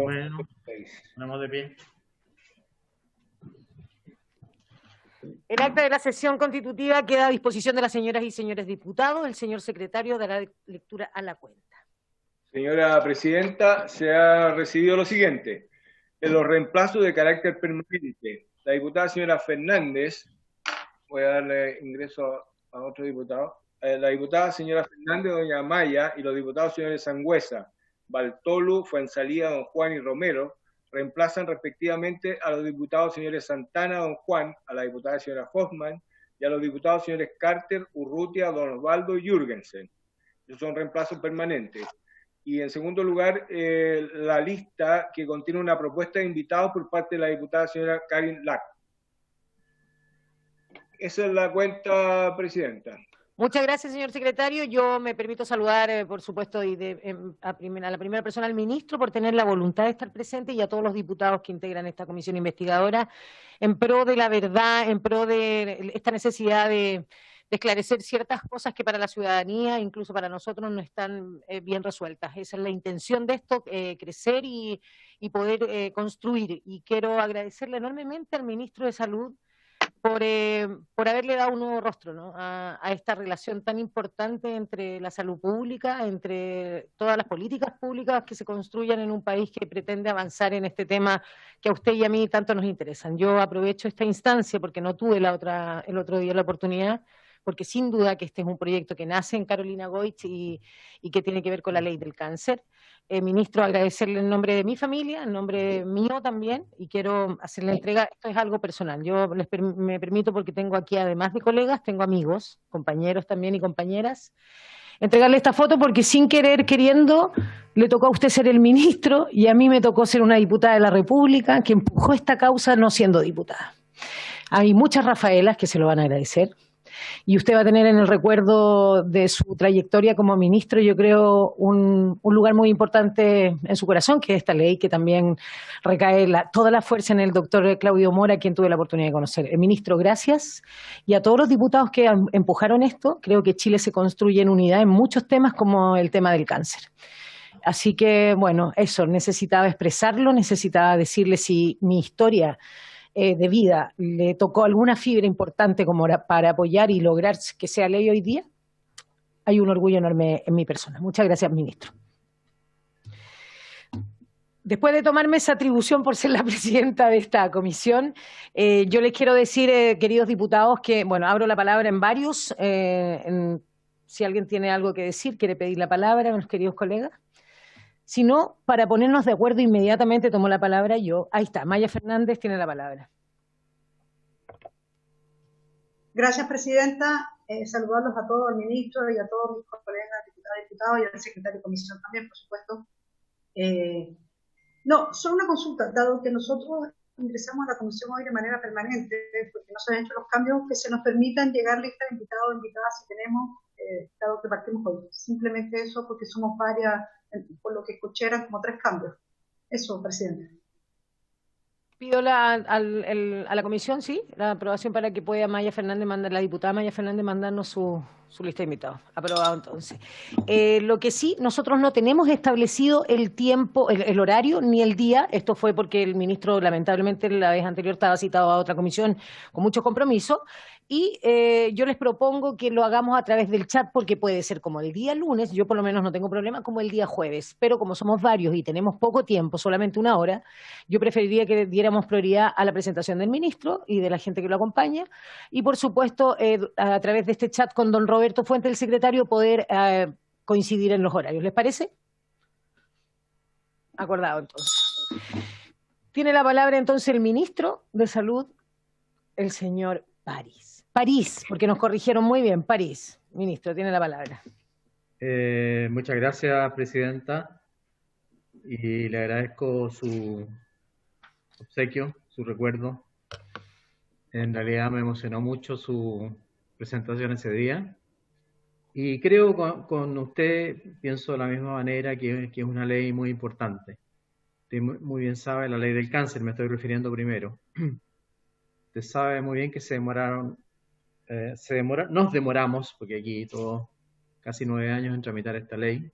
Bueno, ponemos de pie. El acta de la sesión constitutiva queda a disposición de las señoras y señores diputados. El señor secretario dará lectura a la cuenta. Señora Presidenta, se ha recibido lo siguiente. En los reemplazos de carácter permanente, la diputada señora Fernández, voy a darle ingreso a otro diputado, la diputada señora Fernández, doña Maya, y los diputados señores Sangüesa, Bartolu, Fuenzalía, don Juan y Romero, reemplazan respectivamente a los diputados señores Santana, don Juan, a la diputada señora Hoffman, y a los diputados señores Carter, Urrutia, don Osvaldo y Jürgensen. Esos son reemplazos permanentes. Y en segundo lugar, la lista que contiene una propuesta de invitados por parte de la diputada señora Karin Lack. Esa es la cuenta, Presidenta. Muchas gracias, señor secretario. Yo me permito saludar, por supuesto, y a la primera persona, al ministro, por tener la voluntad de estar presente, y a todos los diputados que integran esta comisión investigadora, en pro de la verdad, en pro de esta necesidad de esclarecer ciertas cosas que para la ciudadanía, incluso para nosotros, no están bien resueltas. Esa es la intención de esto, crecer y poder construir. Y quiero agradecerle enormemente al ministro de Salud por haberle dado un nuevo rostro, ¿no?, a esta relación tan importante entre la salud pública, entre todas las políticas públicas que se construyan en un país que pretende avanzar en este tema que a usted y a mí tanto nos interesan. Yo aprovecho esta instancia porque no tuve el otro día la oportunidad, porque sin duda que este es un proyecto que nace en Carolina Goich y que tiene que ver con la ley del cáncer. Ministro, agradecerle en nombre de mi familia, en nombre mío también, y quiero hacerle entrega. Esto es algo personal. Yo me permito, porque tengo aquí, además de colegas, tengo amigos, compañeros también y compañeras, entregarle esta foto porque sin querer, queriendo, le tocó a usted ser el ministro y a mí me tocó ser una diputada de la República que empujó esta causa no siendo diputada. Hay muchas Rafaelas que se lo van a agradecer. Y usted va a tener en el recuerdo de su trayectoria como ministro, yo creo, un lugar muy importante en su corazón, que es esta ley, que también recae toda la fuerza en el doctor Claudio Mora, a quien tuve la oportunidad de conocer. Ministro, gracias. Y a todos los diputados que empujaron esto, creo que Chile se construye en unidad en muchos temas, como el tema del cáncer. Así que, bueno, eso, necesitaba expresarlo, necesitaba decirle si mi historia de vida le tocó alguna fibra importante como para apoyar y lograr que sea ley hoy día. Hay un orgullo enorme en mi persona. Muchas gracias, ministro. Después de tomarme esa atribución por ser la presidenta de esta comisión, yo les quiero decir, queridos diputados, que, bueno, abro la palabra en varios. Si alguien tiene algo que decir, quiere pedir la palabra, mis queridos colegas. Si no, para ponernos de acuerdo inmediatamente tomo la palabra yo. Ahí está, Maya Fernández tiene la palabra. Gracias, Presidenta. Saludarlos a todos, al ministro y a todos mis colegas, diputadas y diputados, y al secretario de comisión también, por supuesto. No, solo una consulta, dado que nosotros ingresamos a la comisión hoy de manera permanente, porque no se han hecho los cambios que se nos permitan llegar lista de invitados o invitadas si tenemos, dado que partimos hoy. Simplemente eso, porque somos varias, por lo que escuché eran como 3 cambios. Eso, Presidente. Pido a la comisión, sí, la aprobación para que pueda la diputada Maya Fernández mandarnos su lista de invitados. Aprobado, entonces. Lo que sí, nosotros no tenemos establecido el tiempo, el horario, ni el día. Esto fue porque el ministro, lamentablemente, la vez anterior estaba citado a otra comisión con mucho compromiso. Y yo les propongo que lo hagamos a través del chat, porque puede ser como el día lunes, yo por lo menos no tengo problema, como el día jueves. Pero como somos varios y tenemos poco tiempo, solamente 1 hora, yo preferiría que diéramos prioridad a la presentación del ministro y de la gente que lo acompaña. Y, por supuesto, a través de este chat con don Roberto Fuentes, el secretario, poder coincidir en los horarios. ¿Les parece? Acordado, entonces. Tiene la palabra, entonces, el ministro de Salud, el señor París, porque nos corrigieron muy bien. París, ministro, tiene la palabra. Muchas gracias, Presidenta, y le agradezco su obsequio, su recuerdo. En realidad me emocionó mucho su presentación ese día. Y creo con usted, pienso de la misma manera, que es una ley muy importante. Usted muy bien sabe, la ley del cáncer, me estoy refiriendo primero. Usted sabe muy bien que nos demoramos, porque aquí todos casi 9 años en tramitar esta ley,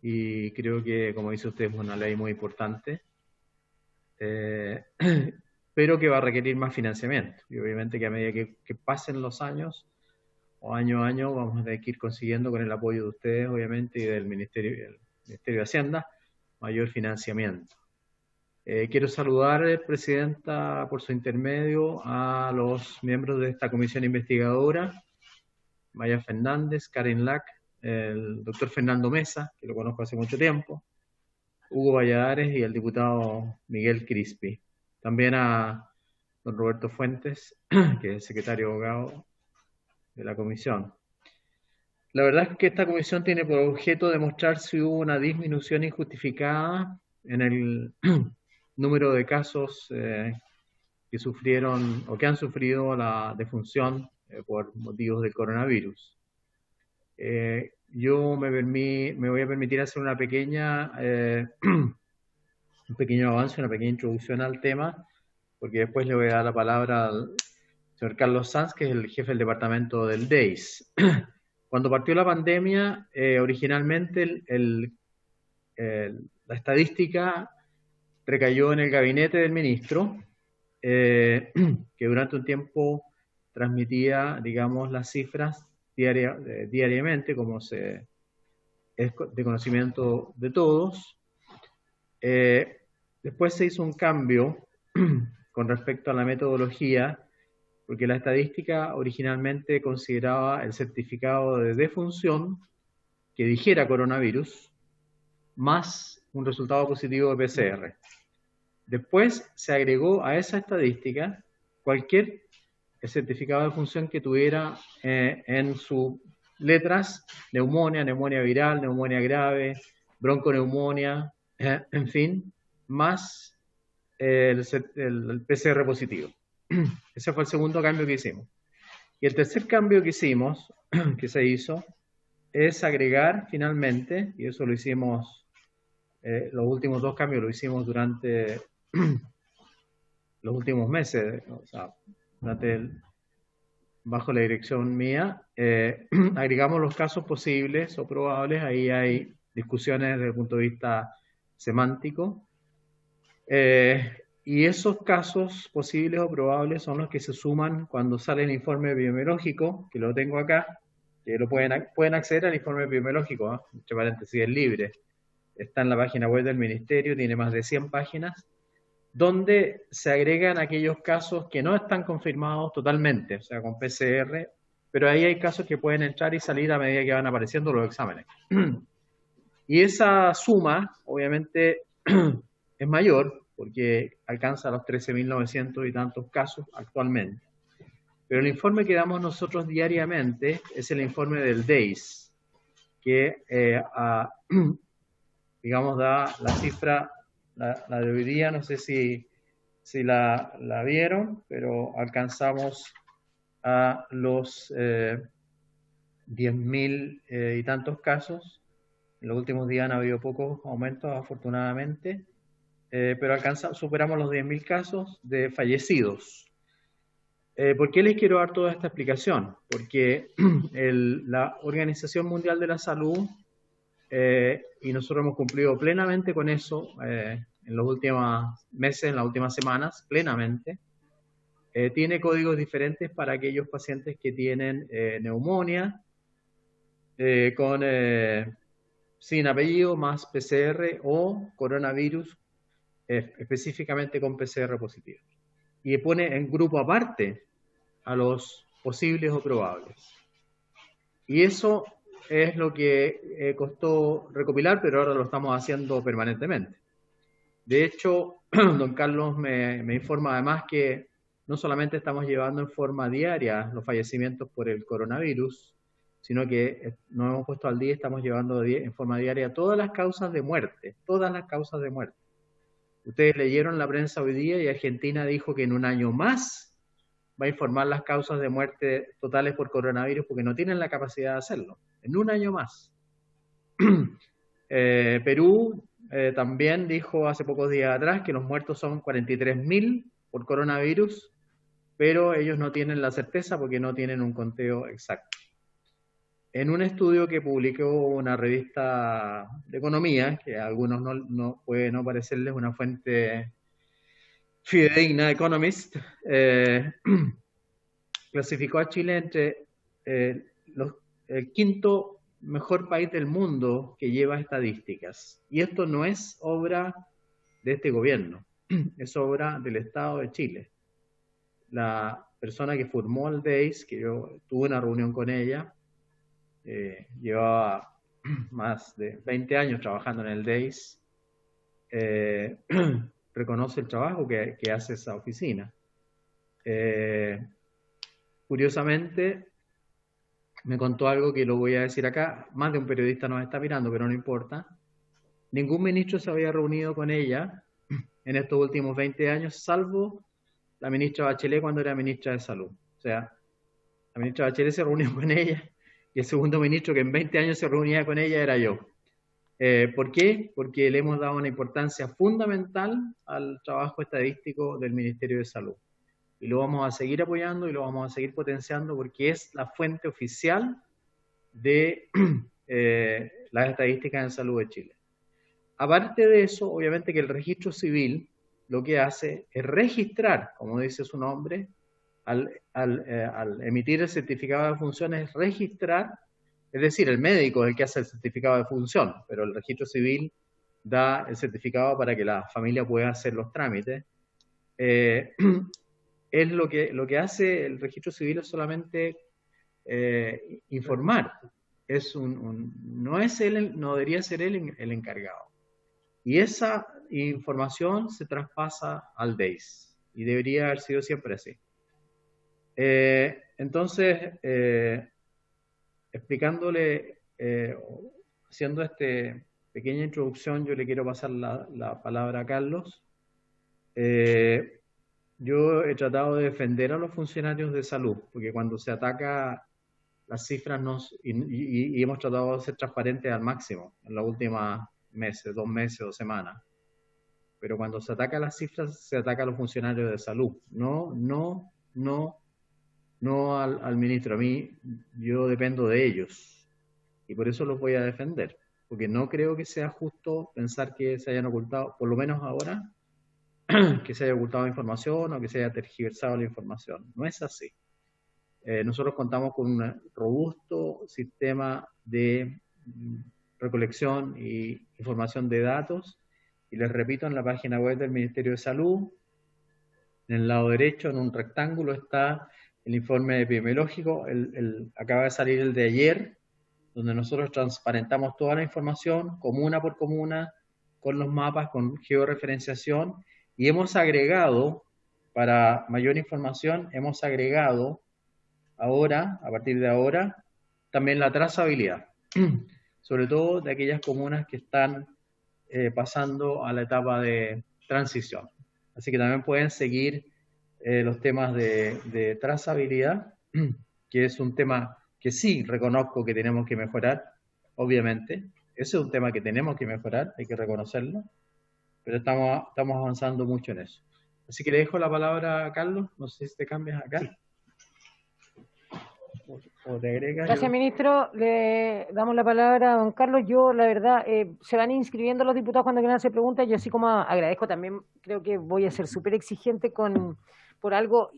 y creo que, como dice usted, es una ley muy importante. pero que va a requerir más financiamiento. Y obviamente que a medida que pasen los años, o año a año, vamos a tener que ir consiguiendo con el apoyo de ustedes, obviamente, y del Ministerio de Hacienda, mayor financiamiento. Quiero saludar, Presidenta, por su intermedio, a los miembros de esta comisión investigadora, Maya Fernández, Karen Lack, el doctor Fernando Mesa, que lo conozco hace mucho tiempo, Hugo Valladares y el diputado Miguel Crispi. También a don Roberto Fuentes, que es el secretario abogado de la comisión. La verdad es que esta comisión tiene por objeto demostrar si hubo una disminución injustificada en el número de casos que sufrieron o que han sufrido la defunción por motivos del coronavirus. Yo me voy a permitir hacer una pequeña, un pequeño avance, una pequeña introducción al tema, porque después le voy a dar la palabra al señor Carlos Sanz, que es el jefe del departamento del DEIS. Cuando partió la pandemia, originalmente la estadística recayó en el gabinete del ministro, que durante un tiempo transmitía, digamos, las cifras diariamente, como es de conocimiento de todos. Después se hizo un cambio con respecto a la metodología, porque la estadística originalmente consideraba el certificado de defunción que dijera coronavirus, más un resultado positivo de PCR. Después se agregó a esa estadística cualquier certificado de defunción que tuviera en sus letras neumonía, neumonía viral, neumonía grave, bronconeumonía, en fin, más el PCR positivo. Ese fue el segundo cambio que hicimos. Y el tercer cambio que hicimos, que se hizo, es agregar finalmente, y eso lo hicimos, los últimos dos cambios lo hicimos durante los últimos meses, o sea, bajo la dirección mía, agregamos los casos posibles o probables. Ahí hay discusiones desde el punto de vista semántico, y esos casos posibles o probables son los que se suman cuando sale el informe epidemiológico, que lo tengo acá, que lo pueden acceder al informe epidemiológico, entre paréntesis, es libre, está en la página web del Ministerio, tiene más de 100 páginas, donde se agregan aquellos casos que no están confirmados totalmente, o sea, con PCR, pero ahí hay casos que pueden entrar y salir a medida que van apareciendo los exámenes. Y esa suma, obviamente, es mayor, porque alcanza los 13.900 y tantos casos actualmente. Pero el informe que damos nosotros diariamente es el informe del DEIS, que, digamos, da la cifra, la de hoy día, no sé si la vieron, pero alcanzamos a los 10.000 y tantos casos. En los últimos días han habido pocos aumentos, afortunadamente, pero superamos los 10.000 casos de fallecidos. ¿Por qué les quiero dar toda esta explicación? Porque la Organización Mundial de la Salud, y nosotros hemos cumplido plenamente con eso en los últimos meses, en las últimas semanas, plenamente, tiene códigos diferentes para aquellos pacientes que tienen neumonía, sin apellido, más PCR, o coronavirus, específicamente con PCR positivo. Y pone en grupo aparte a los posibles o probables. Y eso es lo que costó recopilar, pero ahora lo estamos haciendo permanentemente. De hecho, don Carlos me informa además que no solamente estamos llevando en forma diaria los fallecimientos por el coronavirus, sino que nos hemos puesto al día y estamos llevando en forma diaria todas las causas de muerte, todas las causas de muerte. Ustedes leyeron la prensa hoy día y Argentina dijo que en un año más va a informar las causas de muerte totales por coronavirus porque no tienen la capacidad de hacerlo. En un año más. Perú también dijo hace pocos días atrás que los muertos son 43.000 por coronavirus, pero ellos no tienen la certeza porque no tienen un conteo exacto. En un estudio que publicó una revista de economía, que a algunos no puede no parecerles una fuente fidedigna Economist clasificó a Chile entre el quinto mejor país del mundo que lleva estadísticas. Y esto no es obra de este gobierno, es obra del Estado de Chile. La persona que formó el DEIS, que yo tuve una reunión con ella, llevaba más de 20 años trabajando en el DEIS, reconoce el trabajo que hace esa oficina. Curiosamente, me contó algo que lo voy a decir acá, más de un periodista nos está mirando, pero no importa. Ningún ministro se había reunido con ella en estos últimos 20 años, salvo la ministra Bachelet cuando era ministra de Salud. O sea, la ministra Bachelet se reunió con ella y el segundo ministro que en 20 años se reunía con ella era yo. ¿Por qué? Porque le hemos dado una importancia fundamental al trabajo estadístico del Ministerio de Salud. Y lo vamos a seguir apoyando y lo vamos a seguir potenciando porque es la fuente oficial de las estadísticas en salud de Chile. Aparte de eso, obviamente que el registro civil lo que hace es registrar, como dice su nombre, al emitir el certificado de función es registrar, es decir, el médico es el que hace el certificado de función, pero el registro civil da el certificado para que la familia pueda hacer los trámites. Es lo que hace el registro civil es solamente informar. No debería ser él el encargado. Y esa información se traspasa al DEIS. Y debería haber sido siempre así. Entonces, explicándole, haciendo esta pequeña introducción, yo le quiero pasar la palabra a Carlos. Yo he tratado de defender a los funcionarios de salud, porque cuando se ataca las cifras y hemos tratado de ser transparentes al máximo en los últimos meses, 2 meses, 2 semanas. Pero cuando se ataca las cifras, se ataca a los funcionarios de salud, no al ministro. A mí, yo dependo de ellos y por eso los voy a defender, porque no creo que sea justo pensar que se hayan ocultado, por lo menos ahora, que se haya ocultado información o que se haya tergiversado la información. No es así. Nosotros contamos con un robusto sistema de recolección y información de datos, y les repito, en la página web del Ministerio de Salud, en el lado derecho, en un rectángulo, está el informe epidemiológico, acaba de salir el de ayer, donde nosotros transparentamos toda la información, comuna por comuna, con los mapas, con georreferenciación, y hemos agregado, para mayor información, hemos agregado ahora, a partir de ahora, también la trazabilidad, sobre todo de aquellas comunas que están pasando a la etapa de transición. Así que también pueden seguir los temas de trazabilidad, que es un tema que sí reconozco que tenemos que mejorar, obviamente. Ese es un tema que tenemos que mejorar, hay que reconocerlo, pero estamos avanzando mucho en eso. Así que le dejo la palabra a Carlos, no sé si te cambias acá. Sí. O te agregas. Gracias, ministro. Le damos la palabra a don Carlos. Yo, la verdad, se van inscribiendo los diputados cuando quieran hacer preguntas. Yo así como agradezco también, creo que voy a ser súper exigente por algo.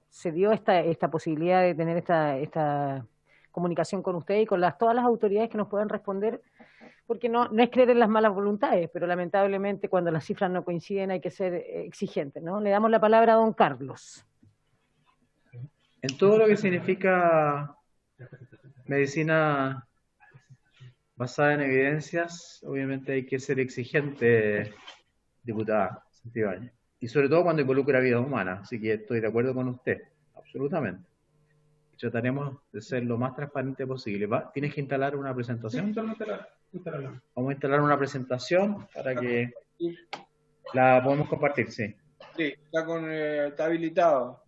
Se dio esta posibilidad de tener esta comunicación con usted y con todas las autoridades que nos puedan responder, porque no es creer en las malas voluntades, pero lamentablemente cuando las cifras no coinciden hay que ser exigentes, ¿no? Le damos la palabra a don Carlos. En todo lo que significa medicina basada en evidencias, obviamente hay que ser exigente, diputada Santibáñez. Y sobre todo cuando involucra vidas humanas. Así que estoy de acuerdo con usted, absolutamente. Trataremos de ser lo más transparente posible. ¿Tienes que instalar una presentación? Sí, vamos a instalar una presentación para que la podamos compartir, sí. Sí, está habilitado.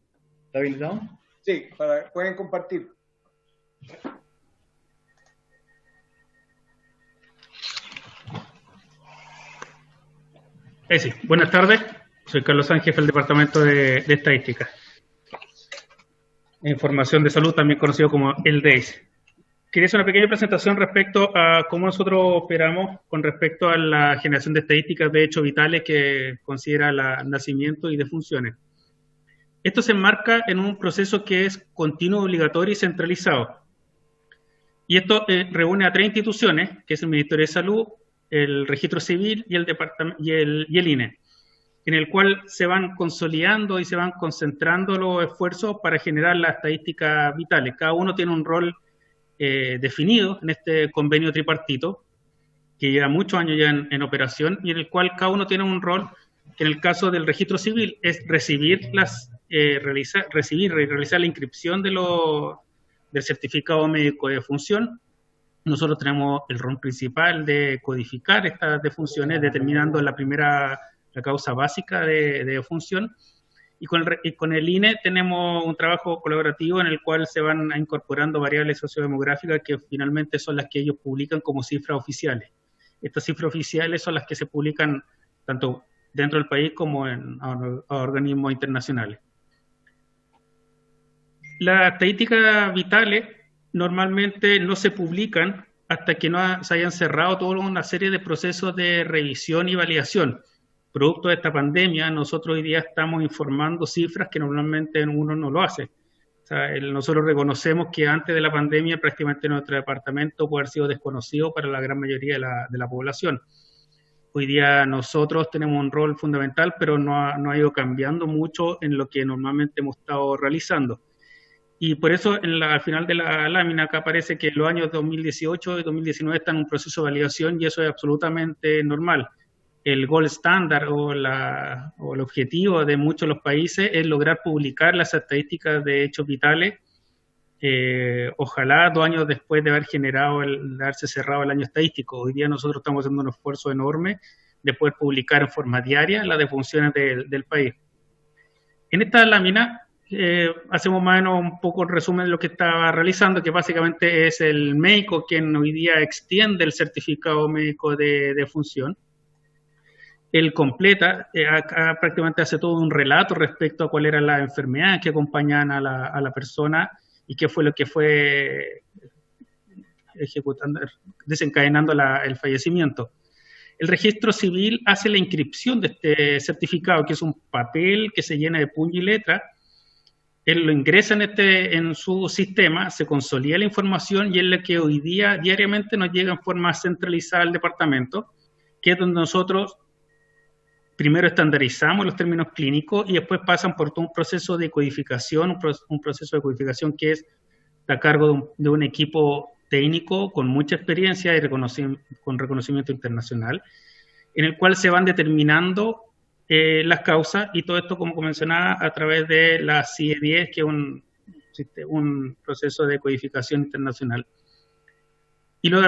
¿Está habilitado? Sí, pueden compartir. Sí, buenas tardes. Soy Carlos Sánchez, jefe del Departamento de Estadística. Información de Salud, también conocido como el DEIS. quería hacer una pequeña presentación respecto a cómo nosotros operamos con respecto a la generación de estadísticas de hechos vitales que considera el nacimiento y defunciones. Esto se enmarca en un proceso que es continuo, obligatorio y centralizado. Y esto reúne a 3 instituciones, que es el Ministerio de Salud, el Registro Civil y el INE, en el cual se van consolidando y se van concentrando los esfuerzos para generar las estadísticas vitales. Cada uno tiene un rol definido en este convenio tripartito, que lleva muchos años ya en operación, y en el cual cada uno tiene un rol, que en el caso del Registro Civil es recibir y realizar la inscripción del certificado médico de defunción. Nosotros tenemos el rol principal de codificar estas defunciones, determinando la causa básica de defunción. Y con el INE tenemos un trabajo colaborativo en el cual se van incorporando variables sociodemográficas que finalmente son las que ellos publican como cifras oficiales. Estas cifras oficiales son las que se publican tanto dentro del país como en organismos internacionales. Las estadísticas vitales normalmente no se publican hasta que no se hayan cerrado toda una serie de procesos de revisión y validación. Producto de esta pandemia, nosotros hoy día estamos informando cifras que normalmente uno no lo hace. O sea, nosotros reconocemos que antes de la pandemia prácticamente nuestro departamento puede haber sido desconocido para la gran mayoría de la población. Hoy día nosotros tenemos un rol fundamental, pero no ha ido cambiando mucho en lo que normalmente hemos estado realizando. Y por eso al final de la lámina acá aparece que los años 2018 y 2019 están en un proceso de validación y eso es absolutamente normal. El gold standard o el objetivo de muchos de los países es lograr publicar las estadísticas de hechos vitales, ojalá 2 años después de haberse cerrado el año estadístico. Hoy día nosotros estamos haciendo un esfuerzo enorme de poder publicar en forma diaria las defunciones del país. En esta lámina hacemos más o menos un poco el resumen de lo que estaba realizando, que básicamente es el médico quien hoy día extiende el certificado médico de defunción. Él completa, acá prácticamente hace todo un relato respecto a cuál era la enfermedad que acompañaban a la persona y qué fue lo que fue desencadenando el fallecimiento. El registro civil hace la inscripción de este certificado, que es un papel que se llena de puño y letra. Él lo ingresa en su sistema, se consolida la información y es la que hoy día diariamente nos llega en forma centralizada al departamento, que es donde nosotros primero estandarizamos los términos clínicos y después pasan por todo un proceso de codificación, un proceso de codificación que está a cargo de un equipo técnico con mucha experiencia y con reconocimiento internacional, en el cual se van determinando las causas y todo esto, como mencionaba, a través de la CIE-10, que es un proceso de codificación internacional. Y luego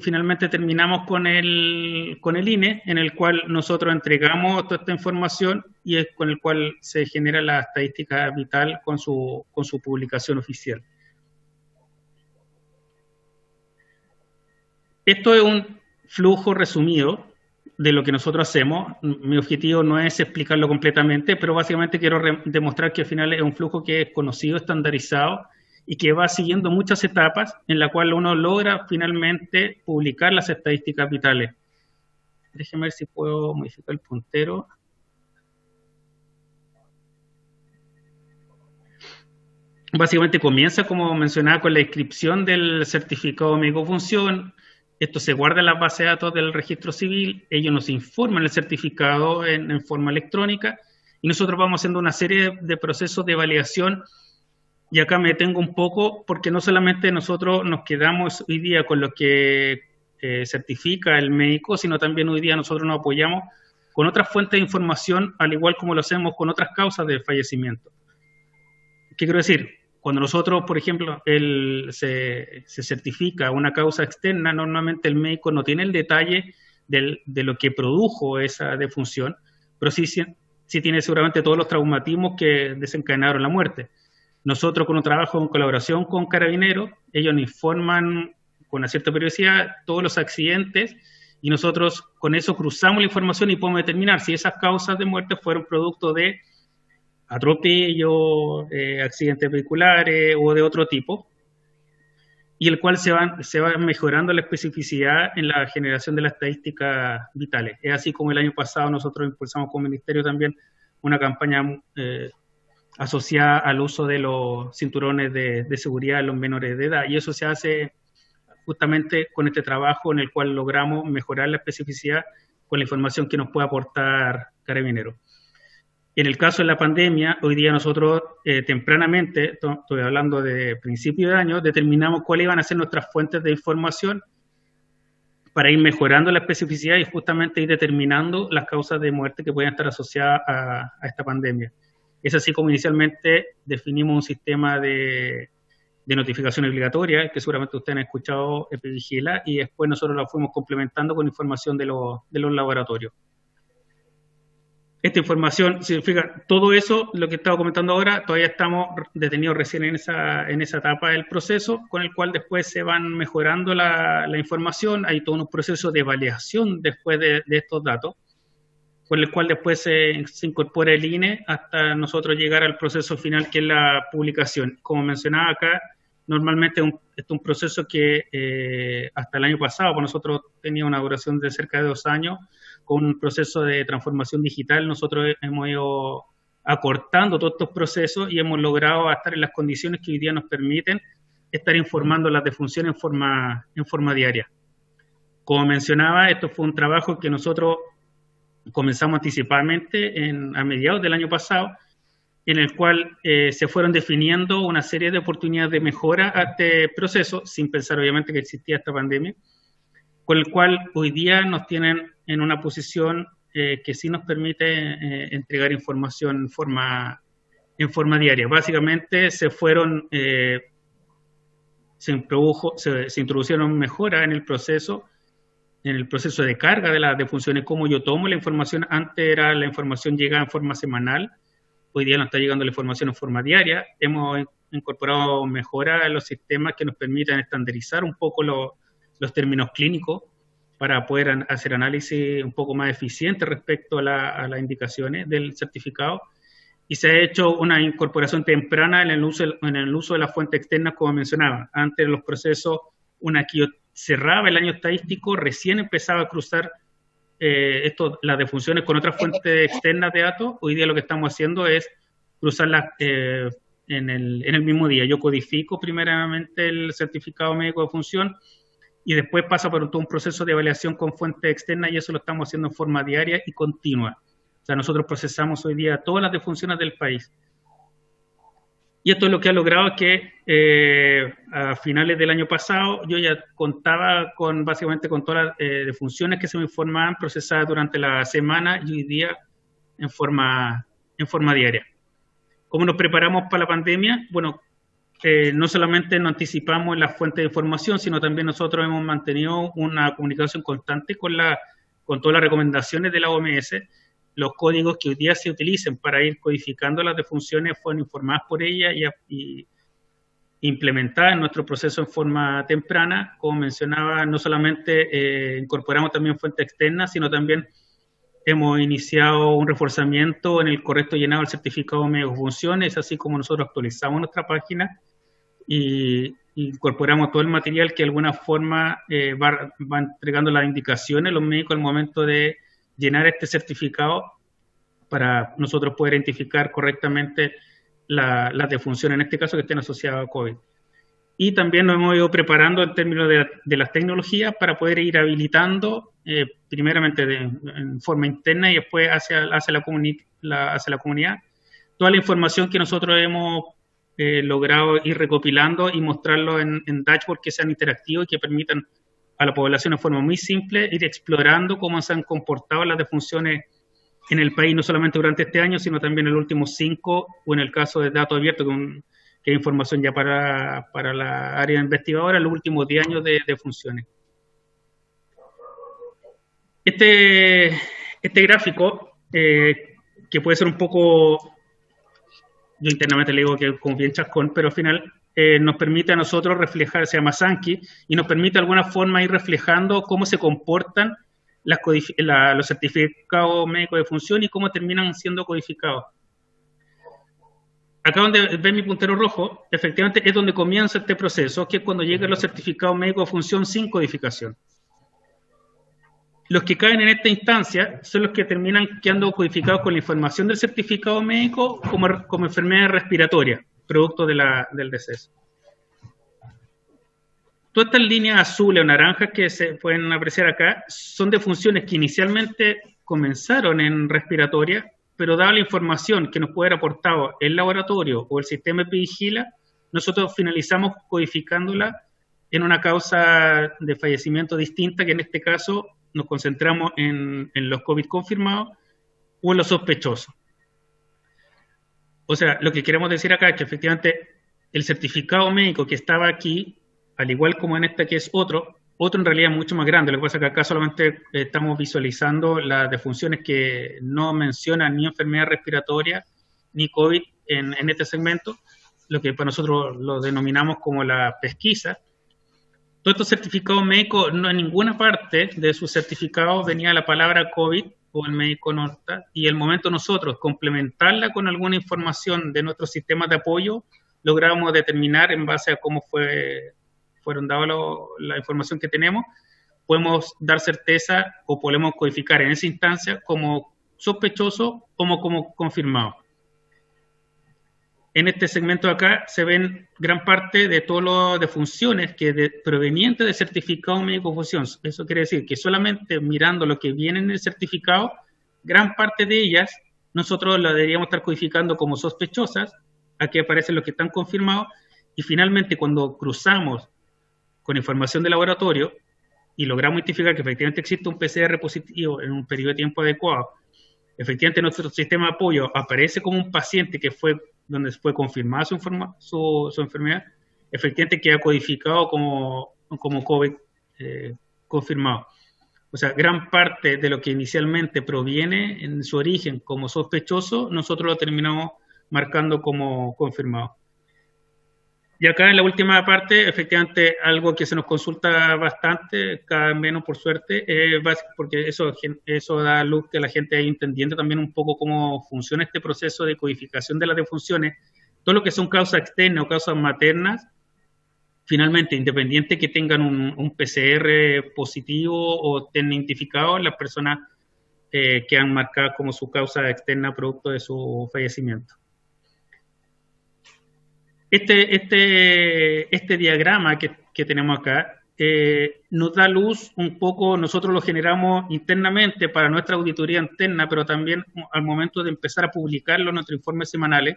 finalmente terminamos con el INE, en el cual nosotros entregamos toda esta información y es con el cual se genera la estadística vital con su publicación oficial. Esto es un flujo resumido de lo que nosotros hacemos. Mi objetivo no es explicarlo completamente, pero básicamente quiero demostrar que al final es un flujo que es conocido, estandarizado, y que va siguiendo muchas etapas en la cual uno logra finalmente publicar las estadísticas vitales. Déjenme ver si puedo modificar el puntero. Básicamente comienza, como mencionaba, con la inscripción del certificado médico de función. Esto se guarda en la base de datos del registro civil, ellos nos informan el certificado en forma electrónica y nosotros vamos haciendo una serie de procesos de validación. Y acá me detengo un poco porque no solamente nosotros nos quedamos hoy día con lo que certifica el médico, sino también hoy día nosotros nos apoyamos con otras fuentes de información, al igual como lo hacemos con otras causas de fallecimiento. ¿Qué quiero decir? Cuando nosotros, por ejemplo, se certifica una causa externa, normalmente el médico no tiene el detalle de lo que produjo esa defunción, pero sí tiene seguramente todos los traumatismos que desencadenaron la muerte. Nosotros con un trabajo en colaboración con Carabineros, ellos nos informan con una cierta periodicidad todos los accidentes y nosotros con eso cruzamos la información y podemos determinar si esas causas de muerte fueron producto de atropello, accidentes vehiculares o de otro tipo. y el cual se va mejorando la especificidad en la generación de las estadísticas vitales. Es así como el año pasado nosotros impulsamos como ministerio también una campaña asociada al uso de los cinturones de seguridad en los menores de edad, y eso se hace justamente con este trabajo en el cual logramos mejorar la especificidad con la información que nos puede aportar Carabineros. En el caso de la pandemia, hoy día nosotros tempranamente, estoy hablando de principio de año, determinamos cuáles iban a ser nuestras fuentes de información para ir mejorando la especificidad y justamente ir determinando las causas de muerte que pueden estar asociadas a esta pandemia. Es así como inicialmente definimos un sistema de notificación obligatoria, que seguramente ustedes han escuchado, Epivigila, y después nosotros la fuimos complementando con información de los laboratorios. Esta información significa todo eso, lo que estaba comentando ahora, todavía estamos detenidos recién en esa etapa del proceso, con el cual después se van mejorando la información, hay todo un proceso de validación después de estos datos, con el cual después se incorpora el INE hasta nosotros llegar al proceso final, que es la publicación. Como mencionaba acá, normalmente es un proceso que hasta el año pasado, pues nosotros teníamos una duración de cerca de 2 años, con un proceso de transformación digital. Nosotros hemos ido acortando todos estos procesos y hemos logrado estar en las condiciones que hoy día nos permiten estar informando las defunciones en forma diaria. Como mencionaba, esto fue un trabajo que nosotros comenzamos anticipadamente a mediados del año pasado, en el cual se fueron definiendo una serie de oportunidades de mejora a este proceso, sin pensar obviamente que existía esta pandemia, con el cual hoy día nos tienen en una posición que sí nos permite entregar información en forma diaria. Básicamente se introducieron mejoras en el proceso de carga de las defunciones, como yo tomo la información. Antes era la información llegaba en forma semanal, hoy día nos está llegando la información en forma diaria. Hemos incorporado mejoras en los sistemas que nos permitan estandarizar un poco los términos clínicos para poder hacer análisis un poco más eficientes respecto a las indicaciones del certificado. Y se ha hecho una incorporación temprana en el uso de las fuentes externas, como mencionaba. Antes los procesos, una que yo cerraba el año estadístico, recién empezaba a cruzar las defunciones con otras fuentes externas de datos. Hoy día lo que estamos haciendo es cruzarlas en el mismo día. Yo codifico primeramente el certificado médico de defunción y después pasa por todo un proceso de evaluación con fuentes externas, y eso lo estamos haciendo en forma diaria y continua. O sea, nosotros procesamos hoy día todas las defunciones del país. Y esto es lo que ha logrado que a finales del año pasado yo ya contaba básicamente con todas las defunciones que se me informaban procesadas durante la semana, y hoy día en forma diaria. ¿Cómo nos preparamos para la pandemia? Bueno, no solamente nos anticipamos en las fuentes de información, sino también nosotros hemos mantenido una comunicación constante con todas las recomendaciones de la OMS. Los códigos que hoy día se utilicen para ir codificando las defunciones fueron informadas por ella y implementadas en nuestro proceso en forma temprana. Como mencionaba, no solamente incorporamos también fuentes externas, sino también hemos iniciado un reforzamiento en el correcto llenado del certificado médico de funciones, así como nosotros actualizamos nuestra página y incorporamos todo el material que de alguna forma va entregando las indicaciones los médicos al momento de llenar este certificado, para nosotros poder identificar correctamente las defunciones, en este caso que estén asociadas a COVID. Y también nos hemos ido preparando en términos de las tecnologías para poder ir habilitando, primeramente en forma interna y después hacia la comunidad, toda la información que nosotros hemos logrado ir recopilando y mostrarlo en dashboards que sean interactivos y que permitan a la población de forma muy simple ir explorando cómo se han comportado las defunciones en el país, no solamente durante este año, sino también en los últimos 5, o en el caso de datos abiertos, que hay información ya para la área investigadora, en los últimos 10 años de defunciones. Este gráfico, que puede ser un poco, yo internamente le digo que es como bien chascón, pero al final nos permite a nosotros reflejar, se llama Sankey, y nos permite de alguna forma ir reflejando cómo se comportan los certificados médicos de función y cómo terminan siendo codificados. acá donde ven mi puntero rojo, efectivamente es donde comienza este proceso, que es cuando llegan los certificados médicos de función sin codificación. Los que caen en esta instancia son los que terminan quedando codificados con la información del certificado médico como enfermedad respiratoria, producto del deceso. Todas estas líneas azules o naranjas que se pueden apreciar acá son de funciones que inicialmente comenzaron en respiratoria, pero dada la información que nos puede haber aportado el laboratorio o el sistema Epivigila, nosotros finalizamos codificándola en una causa de fallecimiento distinta, que en este caso nos concentramos en los COVID confirmados o en los sospechosos. O sea, lo que queremos decir acá es que efectivamente el certificado médico que estaba aquí, al igual como en esta que es otro en realidad es mucho más grande. Lo que pasa es que acá solamente estamos visualizando las defunciones que no mencionan ni enfermedad respiratoria ni COVID en este segmento, lo que para nosotros lo denominamos como la pesquisa. Todos estos certificados médicos, no en ninguna parte de sus certificados venía la palabra COVID o el médico nota, y el momento nosotros complementarla con alguna información de nuestros sistemas de apoyo, logramos determinar en base a cómo fueron dadas la información que tenemos, podemos dar certeza o podemos codificar en esa instancia como sospechoso o como confirmado. En este segmento de acá se ven gran parte de todas las defunciones provenientes de certificado médico de función. Eso quiere decir que solamente mirando lo que viene en el certificado, gran parte de ellas nosotros las deberíamos estar codificando como sospechosas. Aquí aparecen los que están confirmados, y finalmente cuando cruzamos con información de laboratorio y logramos identificar que efectivamente existe un PCR positivo en un periodo de tiempo adecuado, efectivamente nuestro sistema de apoyo aparece como un paciente que fue donde fue confirmada su enfermedad, efectivamente queda codificado como COVID confirmado. O sea, gran parte de lo que inicialmente proviene en su origen como sospechoso, nosotros lo terminamos marcando como confirmado. Y acá en la última parte, efectivamente, algo que se nos consulta bastante, cada vez menos por suerte, porque eso da luz que la gente ahí entendiendo también un poco cómo funciona este proceso de codificación de las defunciones. Todo lo que son causas externas o causas maternas, finalmente, independiente que tengan un PCR positivo o estén identificados, las personas quedan marcadas como su causa externa producto de su fallecimiento. Este diagrama que tenemos acá nos da luz un poco, nosotros lo generamos internamente para nuestra auditoría interna, pero también al momento de empezar a publicarlo en nuestros informes semanales,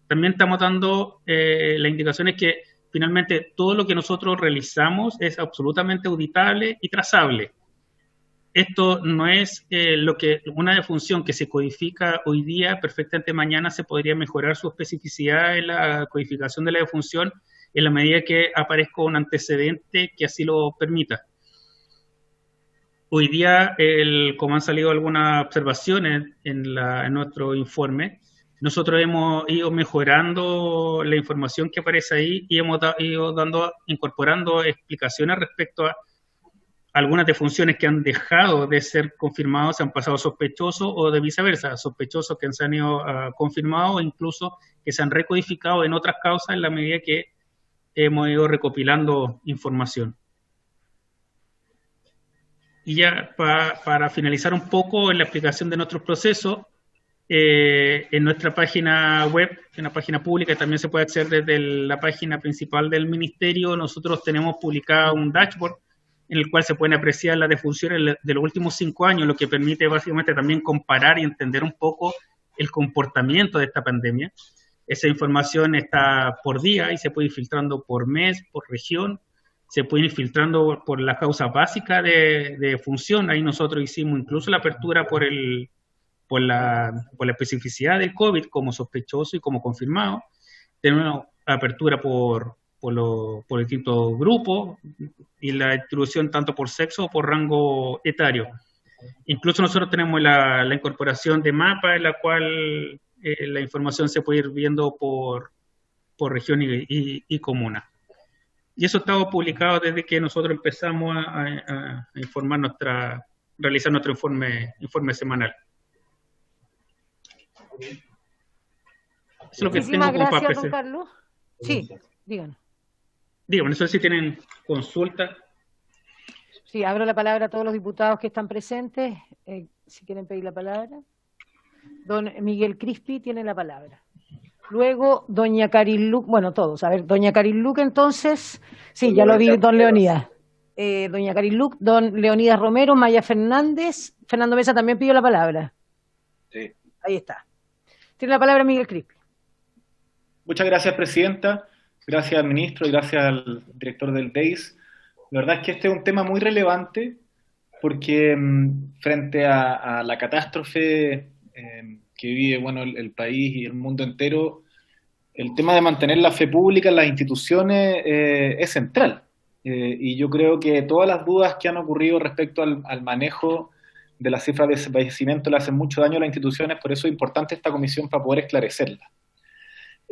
también estamos dando las indicaciones que finalmente todo lo que nosotros realizamos es absolutamente auditable y trazable. Esto no es una defunción que se codifica hoy día, perfectamente mañana se podría mejorar su especificidad en la codificación de la defunción en la medida que aparezca un antecedente que así lo permita. Hoy día, como han salido algunas observaciones en nuestro informe, nosotros hemos ido mejorando la información que aparece ahí y hemos ido incorporando explicaciones respecto a algunas defunciones que han dejado de ser confirmados, se han pasado sospechosos o de viceversa, sospechosos que se han ido confirmados o incluso que se han recodificado en otras causas en la medida que hemos ido recopilando información. Y ya para finalizar un poco en la explicación de nuestros procesos, en nuestra página web, en la página pública, también se puede acceder desde la página principal del Ministerio. Nosotros tenemos publicado un dashboard en el cual se pueden apreciar las defunciones de los últimos 5 años, lo que permite básicamente también comparar y entender un poco el comportamiento de esta pandemia. Esa información está por día y se puede ir filtrando por mes, por región, se puede ir filtrando por la causa básica de defunción. Ahí nosotros hicimos incluso la apertura por la especificidad del COVID como sospechoso y como confirmado. Tenemos apertura por distintos grupos y la distribución tanto por sexo o por rango etario. Incluso nosotros tenemos la incorporación de mapas en la cual la información se puede ir viendo por región y comuna. Y eso estaba publicado desde que nosotros empezamos a realizar nuestro informe semanal. es lo que tengo Muchísimas como para gracias, don presentar. Carlos. Sí, díganos. Digo, no sé si tienen consulta. Sí, abro la palabra a todos los diputados que están presentes. Si quieren pedir la palabra. Don Miguel Crispi tiene la palabra. Luego, doña Carilú, bueno, todos. A ver, doña Carilú, entonces. Sí, ya lo vi, don Leonidas. Doña Carilú, don Leonidas Romero, Maya Fernández. Fernando Mesa también pidió la palabra. Sí. Ahí está. Tiene la palabra Miguel Crispi. Muchas gracias, presidenta. Gracias al ministro y gracias al director del DEIS. La verdad es que este es un tema muy relevante porque frente a la catástrofe que vive el país y el mundo entero, el tema de mantener la fe pública en las instituciones es central. Y yo creo que todas las dudas que han ocurrido respecto al manejo de las cifras de fallecimiento le hacen mucho daño a las instituciones, por eso es importante esta comisión para poder esclarecerla.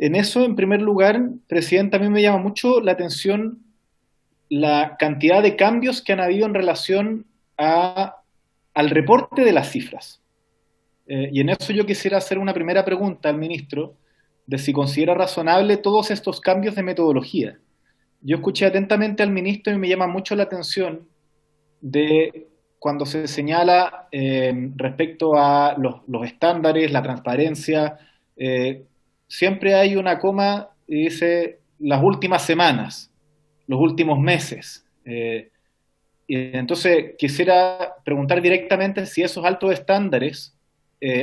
En eso, en primer lugar, presidente, a mí me llama mucho la atención la cantidad de cambios que han habido en relación al reporte de las cifras. Y en eso yo quisiera hacer una primera pregunta al ministro, de si considera razonable todos estos cambios de metodología. Yo escuché atentamente al ministro y me llama mucho la atención de cuando se señala respecto a los estándares, la transparencia, siempre hay una coma y dice las últimas semanas, los últimos meses. Y entonces quisiera preguntar directamente si esos altos estándares,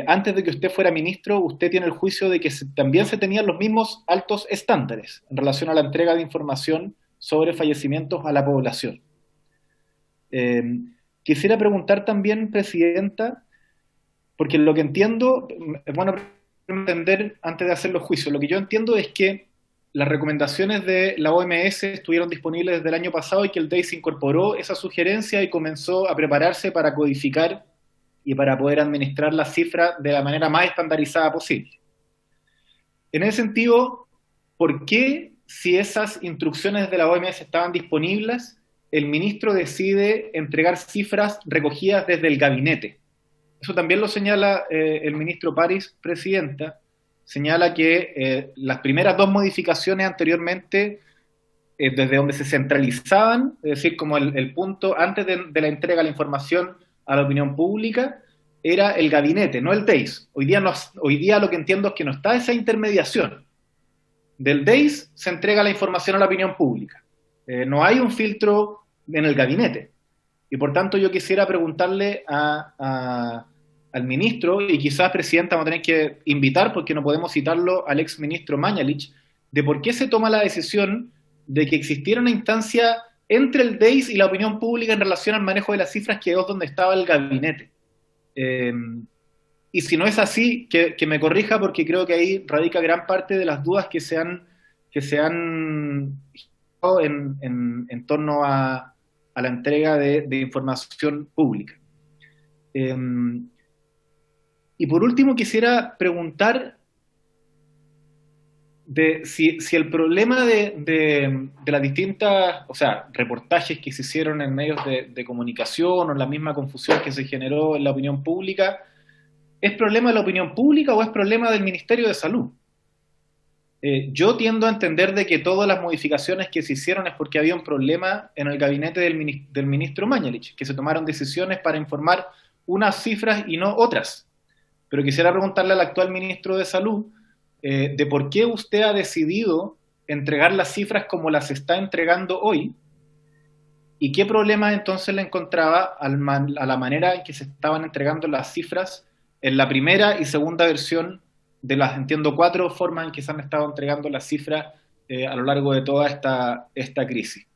antes de que usted fuera ministro, usted tiene el juicio de que también se tenían los mismos altos estándares en relación a la entrega de información sobre fallecimientos a la población. Quisiera preguntar también, presidenta, porque lo que entiendo, es bueno entender antes de hacer los juicios, lo que yo entiendo es que las recomendaciones de la OMS estuvieron disponibles desde el año pasado y que el DEIS incorporó esa sugerencia y comenzó a prepararse para codificar y para poder administrar las cifras de la manera más estandarizada posible. En ese sentido, ¿por qué, si esas instrucciones de la OMS estaban disponibles, el ministro decide entregar cifras recogidas desde el gabinete? Eso también lo señala el ministro París, presidenta, señala que las primeras dos modificaciones anteriormente, desde donde se centralizaban, es decir, como el punto antes de la entrega de la información a la opinión pública, era el gabinete, no el DEIS. Hoy día lo que entiendo es que no está esa intermediación. Del DEIS se entrega la información a la opinión pública. No hay un filtro en el gabinete. Y por tanto yo quisiera preguntarle al ministro, y quizás, presidenta, vamos a tener que invitar, porque no podemos citarlo, al ex ministro Mañalich, de por qué se toma la decisión de que existiera una instancia entre el DEIS y la opinión pública en relación al manejo de las cifras, que es donde estaba el gabinete. Y si no es así, que me corrija, porque creo que ahí radica gran parte de las dudas que se han en torno a la entrega de información pública. Y por último quisiera preguntar si el problema de las distintas, reportajes que se hicieron en medios de comunicación, o la misma confusión que se generó en la opinión pública, ¿es problema de la opinión pública o es problema del Ministerio de Salud? Yo tiendo a entender de que todas las modificaciones que se hicieron es porque había un problema en el gabinete del ministro Mañalich, que se tomaron decisiones para informar unas cifras y no otras. Pero quisiera preguntarle al actual ministro de Salud de por qué usted ha decidido entregar las cifras como las está entregando hoy, y qué problema entonces le encontraba a la manera en que se estaban entregando las cifras en la primera y segunda versión de las, entiendo, 4 formas en que se han estado entregando las cifras a lo largo de toda esta crisis.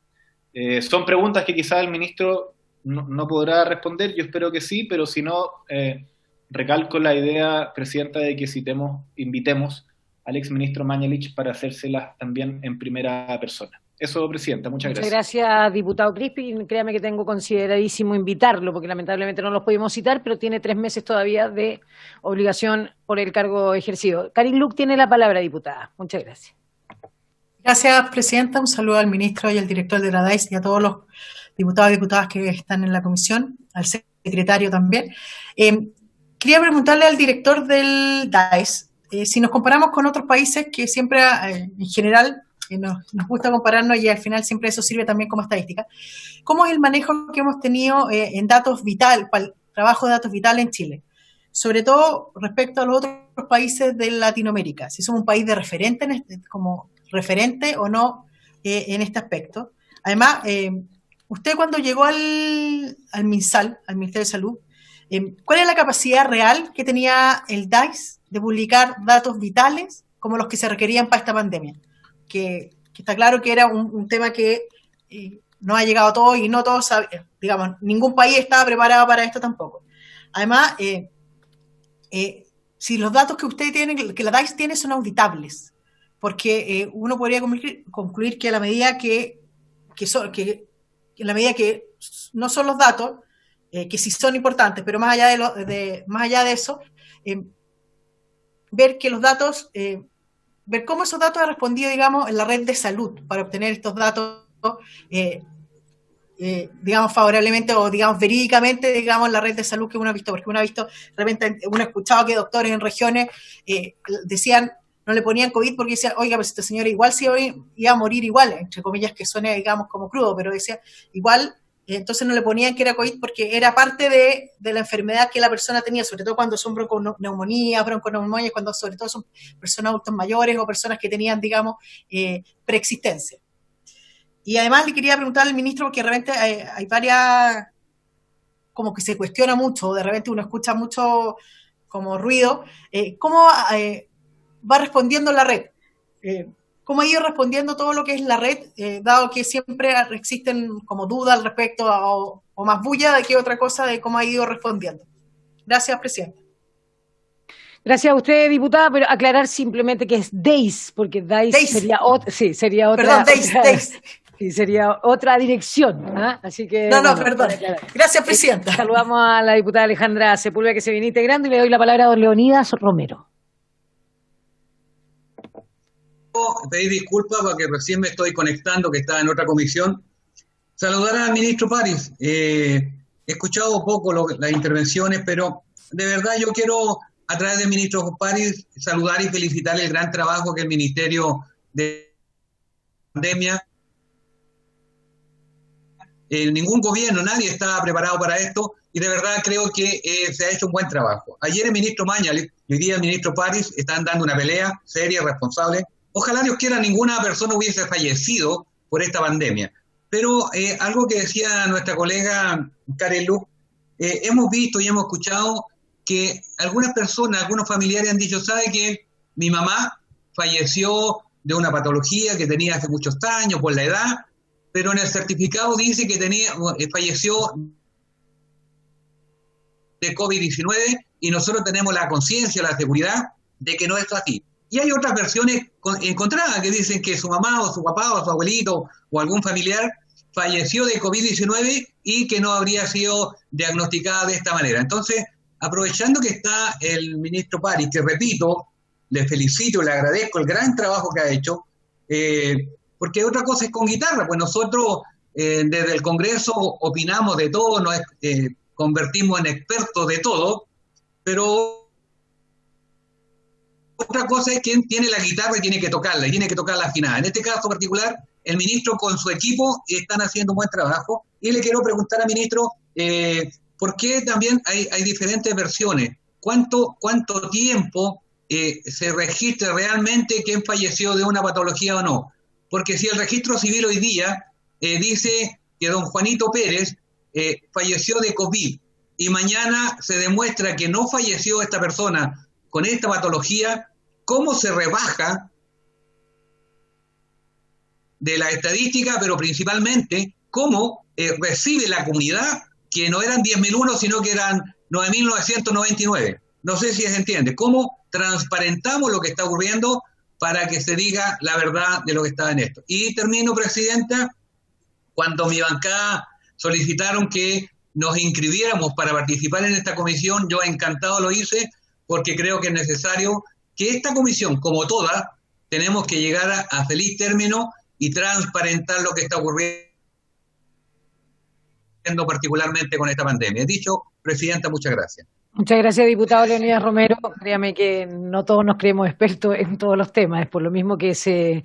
Son preguntas que quizás el ministro no podrá responder, yo espero que sí, pero si no, recalco la idea, presidenta, de que invitemos al exministro Mañalich para hacérselas también en primera persona. Eso, presidenta, muchas gracias. Muchas gracias, diputado Crispi. Créame que tengo consideradísimo invitarlo, porque lamentablemente no los pudimos citar, pero tiene 3 meses todavía de obligación por el cargo ejercido. Karin Luk tiene la palabra, diputada. Muchas gracias. Gracias, presidenta. Un saludo al ministro y al director de la DAIS y a todos los diputados y diputadas que están en la comisión, al secretario también. Quería preguntarle al director del DAIS si nos comparamos con otros países que siempre, en general, nos gusta compararnos y al final siempre eso sirve también como estadística, ¿cómo es el manejo que hemos tenido en datos vital, para el trabajo de datos vitales en Chile? Sobre todo respecto a los otros países de Latinoamérica, si somos un país de referente, como referente o no en este aspecto. Además, usted cuando llegó al MinSal, al Ministerio de Salud, ¿cuál es la capacidad real que tenía el DAIS de publicar datos vitales como los que se requerían para esta pandemia? Que está claro que era un tema que no ha llegado a todos y no todos, digamos, ningún país estaba preparado para esto tampoco. Además, si los datos que usted tiene, que la DAIS tiene, son auditables, porque uno podría concluir que a la medida que no son los datos, que sí son importantes, pero más allá de eso, ver que los datos, ver cómo esos datos han respondido, digamos, en la red de salud para obtener estos datos, digamos, favorablemente o, digamos, verídicamente, digamos, en la red de salud que uno ha visto, porque uno ha visto, de repente, uno ha escuchado que doctores en regiones decían, no le ponían COVID porque decían, oiga, pues esta señora igual sí iba a morir igual, entre comillas, que suene, digamos, como crudo, pero decía, igual, entonces no le ponían que era COVID porque era parte de la enfermedad que la persona tenía, sobre todo cuando son bronconeumonías, cuando sobre todo son personas adultos mayores o personas que tenían, digamos, preexistencia. Y además le quería preguntar al ministro, porque de repente hay varias, como que se cuestiona mucho, de repente uno escucha mucho como ruido, ¿cómo va respondiendo la red? ¿Cómo ha ido respondiendo todo lo que es la red, dado que siempre existen como dudas al respecto o más bulla de que otra cosa de cómo ha ido respondiendo? Gracias, presidenta. Gracias a usted, diputada, pero aclarar simplemente que es DAIS, porque DAIS sería otra, sí, sería otra. Perdón, DAIS. Sí, sería otra dirección, ¿eh? Así que... No, perdón. Gracias, presidenta. Saludamos a la diputada Alejandra Sepúlveda, que se viene integrando, y le doy la palabra a don Leonidas Romero. Pedir disculpas porque recién me estoy conectando, que estaba en otra comisión. Saludar al ministro París. He escuchado poco las intervenciones, pero de verdad yo quiero, a través del ministro París, saludar y felicitar el gran trabajo que el Ministerio de Pandemia, ningún gobierno, nadie estaba preparado para esto, y de verdad creo que se ha hecho un buen trabajo. Ayer el ministro Mañalich y hoy día el ministro París están dando una pelea seria, responsable. Ojalá Dios quiera ninguna persona hubiese fallecido por esta pandemia. Pero algo que decía nuestra colega Karen Luz, hemos visto y hemos escuchado que algunas personas, algunos familiares han dicho, ¿sabe qué? Mi mamá falleció de una patología que tenía hace muchos años por la edad, pero en el certificado dice que falleció de COVID-19 y nosotros tenemos la conciencia, la seguridad de que no es así. Y hay otras versiones encontradas que dicen que su mamá o su papá o su abuelito o algún familiar falleció de COVID-19 y que no habría sido diagnosticada de esta manera. Entonces, aprovechando que está el ministro París, que repito, le felicito, le agradezco el gran trabajo que ha hecho, porque otra cosa es con guitarra, pues nosotros desde el Congreso opinamos de todo, nos convertimos en expertos de todo, pero otra cosa es quién tiene la guitarra y tiene que tocarla afinada. En este caso particular, el ministro con su equipo están haciendo un buen trabajo, y le quiero preguntar al ministro, ¿por qué también hay diferentes versiones? ¿Cuánto tiempo se registra realmente quién falleció de una patología o no? Porque si el registro civil hoy día dice que don Juanito Pérez falleció de COVID y mañana se demuestra que no falleció esta persona con esta patología, ¿cómo se rebaja de la estadística, pero principalmente cómo recibe la comunidad que no eran 10.001, sino que eran 9.999? No sé si se entiende. ¿Cómo transparentamos lo que está ocurriendo para que se diga la verdad de lo que está en esto? Y termino, presidenta, cuando mi bancada solicitaron que nos inscribiéramos para participar en esta comisión, yo encantado lo hice, porque creo que es necesario que esta comisión, como todas, tenemos que llegar a feliz término y transparentar lo que está ocurriendo particularmente con esta pandemia. Dicho Presidenta, muchas gracias. Muchas gracias, diputado Leonidas Romero. Créame que no todos nos creemos expertos en todos los temas, es por lo mismo que se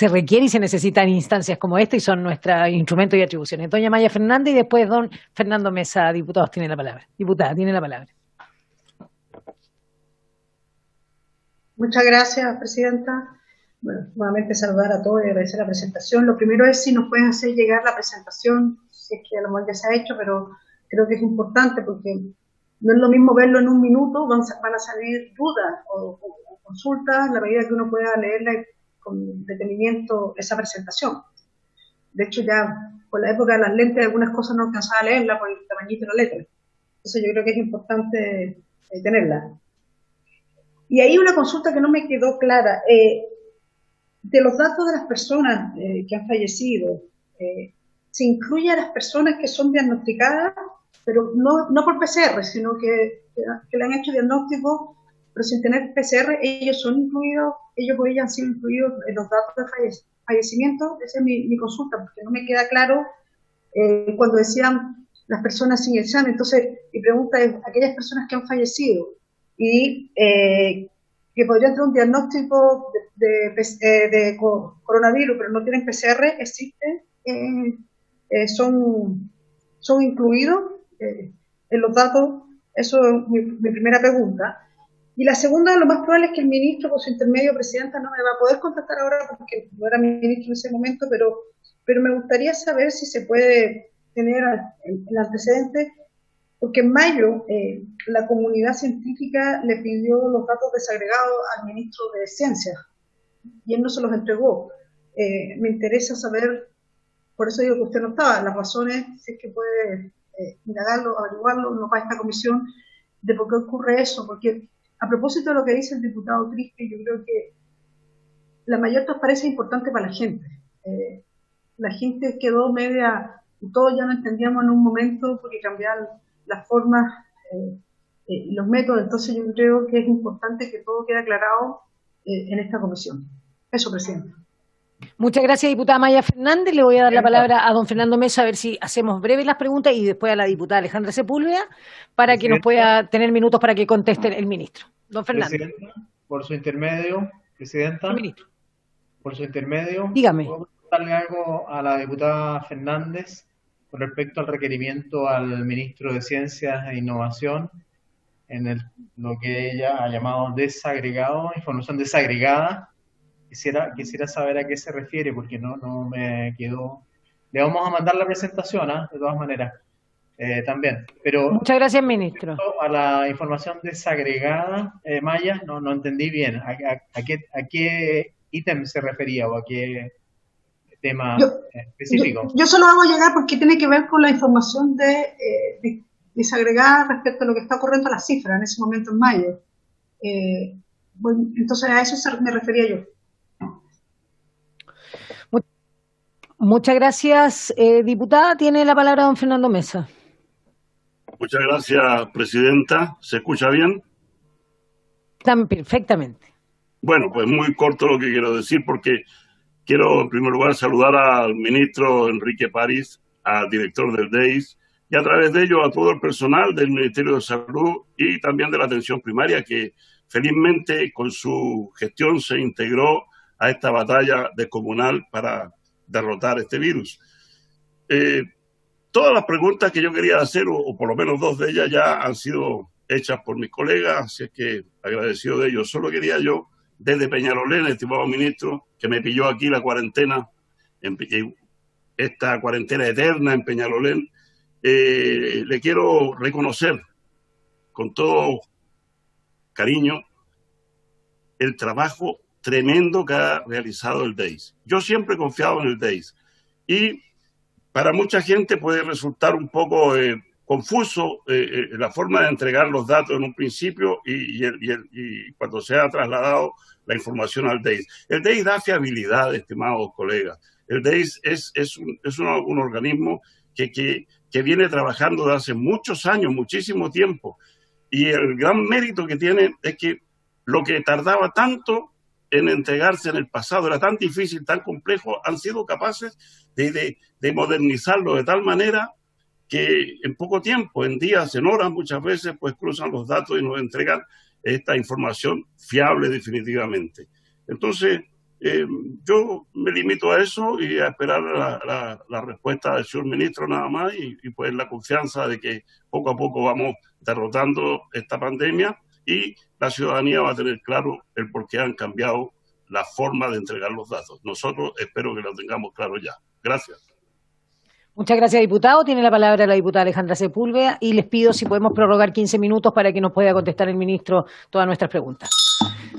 requiere y se necesitan instancias como esta y son nuestros instrumentos y atribuciones. Doña Maya Fernández y después don Fernando Mesa, diputados, tiene la palabra. Diputada, tiene la palabra. Muchas gracias, presidenta. Bueno, nuevamente saludar a todos y agradecer la presentación. Lo primero es si nos pueden hacer llegar la presentación, si es que a lo mejor ya se ha hecho, pero creo que es importante porque no es lo mismo verlo en un minuto, van a salir dudas o consultas a la medida que uno pueda leerla con detenimiento esa presentación. De hecho, ya por la época de las lentes algunas cosas no alcanzaba a leerla por el tamañito de la letra. Entonces yo creo que es importante tenerla. Y hay una consulta que no me quedó clara. De los datos de las personas que han fallecido, ¿se incluye a las personas que son diagnosticadas, pero no por PCR, sino que le han hecho diagnóstico, pero sin tener PCR, ellos son incluidos, ellos o ellas han sido incluidos en los datos de fallecimiento? Esa es mi consulta, porque no me queda claro cuando decían las personas sin examen. Entonces, mi pregunta es, aquellas personas que han fallecido y que podrían tener un diagnóstico de coronavirus, pero no tienen PCR, ¿existen? ¿Son incluidos en los datos? Eso es mi primera pregunta. Y la segunda, lo más probable es que el ministro, por su intermedio, presidenta, no me va a poder contestar ahora porque no era ministro en ese momento, pero me gustaría saber si se puede tener el antecedente, porque en mayo la comunidad científica le pidió los datos desagregados al ministro de Ciencias y él no se los entregó. Me interesa saber, por eso digo que usted no estaba, las razones, si es que puede indagarlo, averiguarlo, no para esta comisión, de por qué ocurre eso, porque a propósito de lo que dice el diputado Trisque, yo creo que la mayor transparencia es importante para la gente. La gente quedó media, y todos ya no entendíamos en un momento porque cambiaron las formas y los métodos, entonces yo creo que es importante que todo quede aclarado en esta comisión. Eso, presidente. Muchas gracias, diputada Maya Fernández. Le voy a dar la palabra a don Fernando Mesa a ver si hacemos breves las preguntas y después a la diputada Alejandra Sepúlveda para que nos pueda tener minutos para que conteste el ministro. Don Fernando. Por su intermedio, presidenta. El ministro. Por su intermedio. Dígame. ¿Puedo preguntarle algo a la diputada Fernández con respecto al requerimiento al ministro de Ciencias e Innovación en lo que ella ha llamado desagregado, información desagregada? Quisiera saber a qué se refiere, porque no me quedó. Le vamos a mandar la presentación, de todas maneras, también. Pero muchas gracias, ministro. A la información desagregada, Maya, no entendí bien. ¿A qué ítem se refería o a qué tema específico? Yo se lo hago llegar porque tiene que ver con la información desagregada respecto a lo que está ocurriendo a las cifras en ese momento en mayo. Bueno, entonces a eso me refería yo. Muchas gracias, diputada. Tiene la palabra don Fernando Mesa. Muchas gracias, presidenta. ¿Se escucha bien? Perfectamente. Bueno, pues muy corto lo que quiero decir, porque quiero en primer lugar saludar al ministro Enrique París, al director del DEIS, y a través de ello a todo el personal del Ministerio de Salud y también de la atención primaria, que felizmente con su gestión se integró a esta batalla descomunal para derrotar este virus. Todas las preguntas que yo quería hacer, o por lo menos dos de ellas, ya han sido hechas por mis colegas, así es que agradecido de ellos. Solo quería yo, desde Peñalolén, estimado ministro, que me pilló aquí la cuarentena, esta cuarentena eterna en Peñalolén, le quiero reconocer con todo cariño el trabajo tremendo que ha realizado el DEIS. Yo siempre he confiado en el DEIS y para mucha gente puede resultar un poco confuso la forma de entregar los datos en un principio y cuando se ha trasladado la información al DEIS. El DEIS da fiabilidad, estimados colegas. El DEIS es un organismo que viene trabajando desde hace muchos años, muchísimo tiempo, y el gran mérito que tiene es que lo que tardaba tanto en entregarse en el pasado, era tan difícil, tan complejo, han sido capaces de modernizarlo de tal manera que en poco tiempo, en días, en horas muchas veces, pues cruzan los datos y nos entregan esta información fiable definitivamente. Entonces, yo me limito a eso y a esperar la respuesta del señor ministro nada más y pues la confianza de que poco a poco vamos derrotando esta pandemia y la ciudadanía va a tener claro el por qué han cambiado la forma de entregar los datos. Nosotros espero que lo tengamos claro ya. Gracias. Muchas gracias, diputado. Tiene la palabra la diputada Alejandra Sepúlveda y les pido si podemos prorrogar 15 minutos para que nos pueda contestar el ministro todas nuestras preguntas.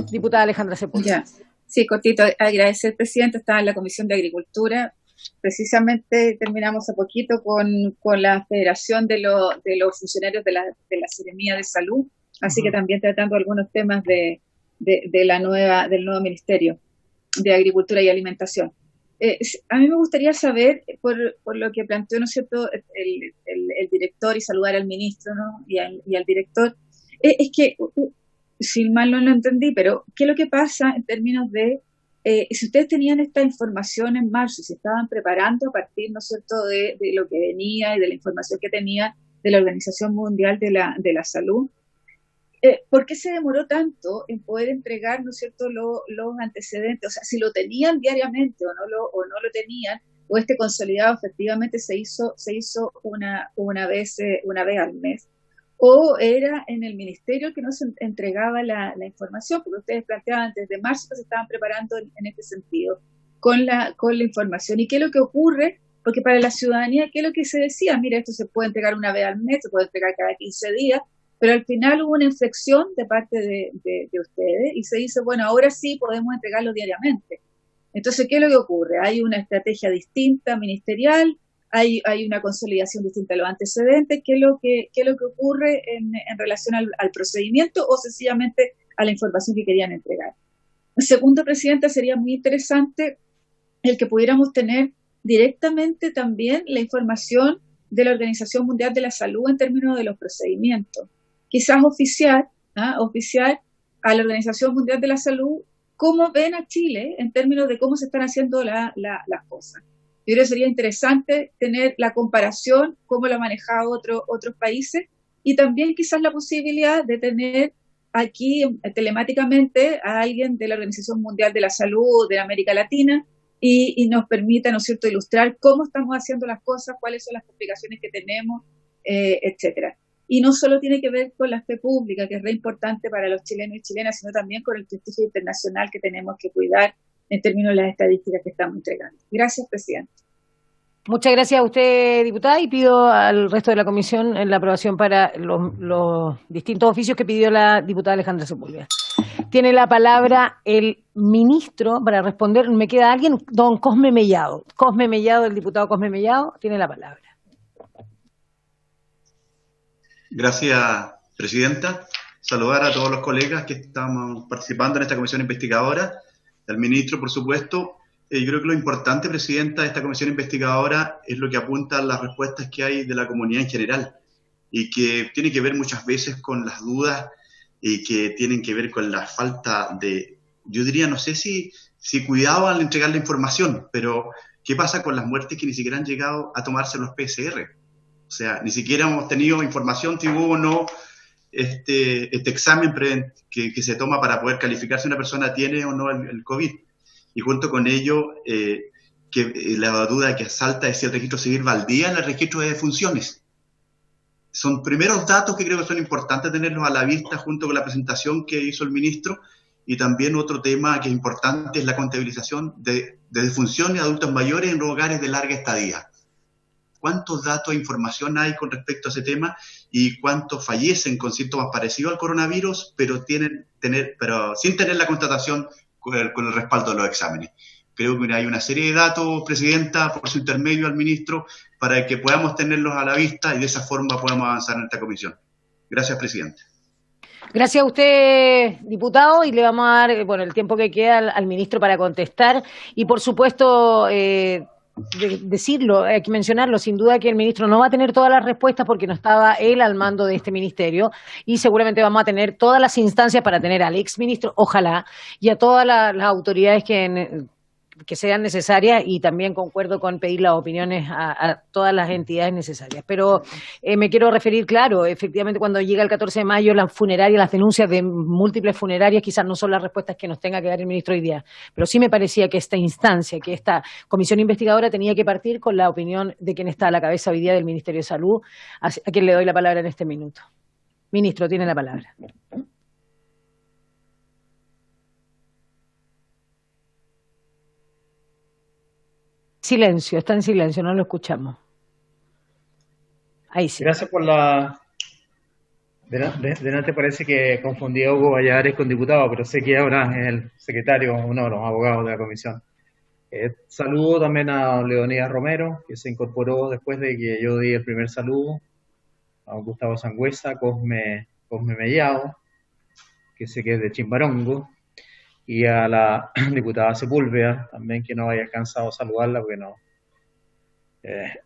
Diputada Alejandra Sepúlveda. Sí, cortito. Agradecer, presidente. Estaba en la Comisión de Agricultura. Precisamente terminamos a poquito con la Federación de los Funcionarios de la Seremía de Salud, así que también tratando algunos temas del nuevo Ministerio de Agricultura y Alimentación. A mí me gustaría saber, por lo que planteó, ¿no es cierto?, el director, y saludar al ministro, ¿no?, y al director, es que, si mal no lo entendí, pero ¿qué es lo que pasa en términos de, si ustedes tenían esta información en marzo y se estaban preparando a partir, ¿no es cierto?, de lo que venía y de la información que tenía de la Organización Mundial de la Salud, ¿por qué se demoró tanto en poder entregar, ¿no es cierto?, los antecedentes? O sea, si lo tenían diariamente o no lo tenían, o este consolidado efectivamente se hizo una vez al mes, o era en el ministerio que no se entregaba la información, porque ustedes planteaban desde marzo que se estaban preparando en este sentido, con la información. ¿Y qué es lo que ocurre? Porque para la ciudadanía, ¿qué es lo que se decía? Mira, esto se puede entregar una vez al mes, se puede entregar cada 15 días, pero al final hubo una inflexión de parte de ustedes y se dice, bueno, ahora sí podemos entregarlo diariamente. Entonces, ¿qué es lo que ocurre? Hay una estrategia distinta ministerial, hay una consolidación distinta de los antecedentes. ¿Qué es lo que ocurre en relación al procedimiento o sencillamente a la información que querían entregar? Segundo, presidenta, sería muy interesante el que pudiéramos tener directamente también la información de la Organización Mundial de la Salud en términos de los procedimientos. Quizás oficial a la Organización Mundial de la Salud cómo ven a Chile en términos de cómo se están haciendo las cosas. Yo creo que sería interesante tener la comparación, cómo lo han manejado otros países, y también quizás la posibilidad de tener aquí telemáticamente a alguien de la Organización Mundial de la Salud de América Latina y nos permita, ¿no es cierto?, ilustrar cómo estamos haciendo las cosas, cuáles son las complicaciones que tenemos, etcétera. Y no solo tiene que ver con la fe pública, que es re importante para los chilenos y chilenas, sino también con el prestigio internacional que tenemos que cuidar en términos de las estadísticas que estamos entregando. Gracias, presidente. Muchas gracias a usted, diputada, y pido al resto de la comisión la aprobación para los distintos oficios que pidió la diputada Alejandra Sepúlveda. Tiene la palabra el ministro para responder. ¿Me queda alguien? Don Cosme Mellado. Cosme Mellado, el diputado Cosme Mellado, tiene la palabra. Gracias, presidenta. Saludar a todos los colegas que estamos participando en esta comisión investigadora, al ministro, por supuesto. Yo creo que lo importante, presidenta, de esta comisión investigadora es lo que apuntan las respuestas que hay de la comunidad en general y que tiene que ver muchas veces con las dudas y que tienen que ver con la falta de, yo diría, no sé si cuidado al entregar la información, pero ¿qué pasa con las muertes que ni siquiera han llegado a tomarse los PCR? O sea, ni siquiera hemos tenido información si hubo o no este examen que se toma para poder calificar si una persona tiene o no el COVID. Y junto con ello, la duda que asalta es si el registro civil va al día en el registro de defunciones. Son primeros datos que creo que son importantes tenerlos a la vista junto con la presentación que hizo el ministro. Y también otro tema que es importante es la contabilización de defunciones de adultos mayores en hogares de larga estadía. ¿Cuántos datos e información hay con respecto a ese tema y cuántos fallecen con síntomas parecidos al coronavirus, pero sin tener la constatación con el respaldo de los exámenes? Creo que hay una serie de datos, presidenta, por su intermedio al ministro, para que podamos tenerlos a la vista y de esa forma podamos avanzar en esta comisión. Gracias, presidente. Gracias a usted, diputado, y le vamos a dar el tiempo que queda al ministro para contestar. Y, por supuesto, decirlo, hay que mencionarlo, sin duda que el ministro no va a tener todas las respuestas porque no estaba él al mando de este ministerio, y seguramente vamos a tener todas las instancias para tener al exministro, ojalá, y a todas las autoridades que que sean necesarias, y también concuerdo con pedir las opiniones a todas las entidades necesarias. Pero me quiero referir, claro, efectivamente cuando llega el 14 de mayo las funerarias, las denuncias de múltiples funerarias quizás no son las respuestas que nos tenga que dar el ministro hoy día, pero sí me parecía que esta instancia, que esta comisión investigadora tenía que partir con la opinión de quien está a la cabeza hoy día del Ministerio de Salud, a quien le doy la palabra en este minuto. Ministro, tiene la palabra. Silencio, está en silencio, no lo escuchamos. Ahí sí. Gracias por la... Delante parece que confundí a Hugo Valladares con diputado, pero sé que ahora es el secretario, uno de los abogados de la comisión. Saludo también a Leonidas Romero, que se incorporó después de que yo di el primer saludo, a Gustavo Sangüesa, Cosme Mellado, que sé que es de Chimbarongo, y a la diputada Sepúlveda, también, que no haya alcanzado a saludarla porque no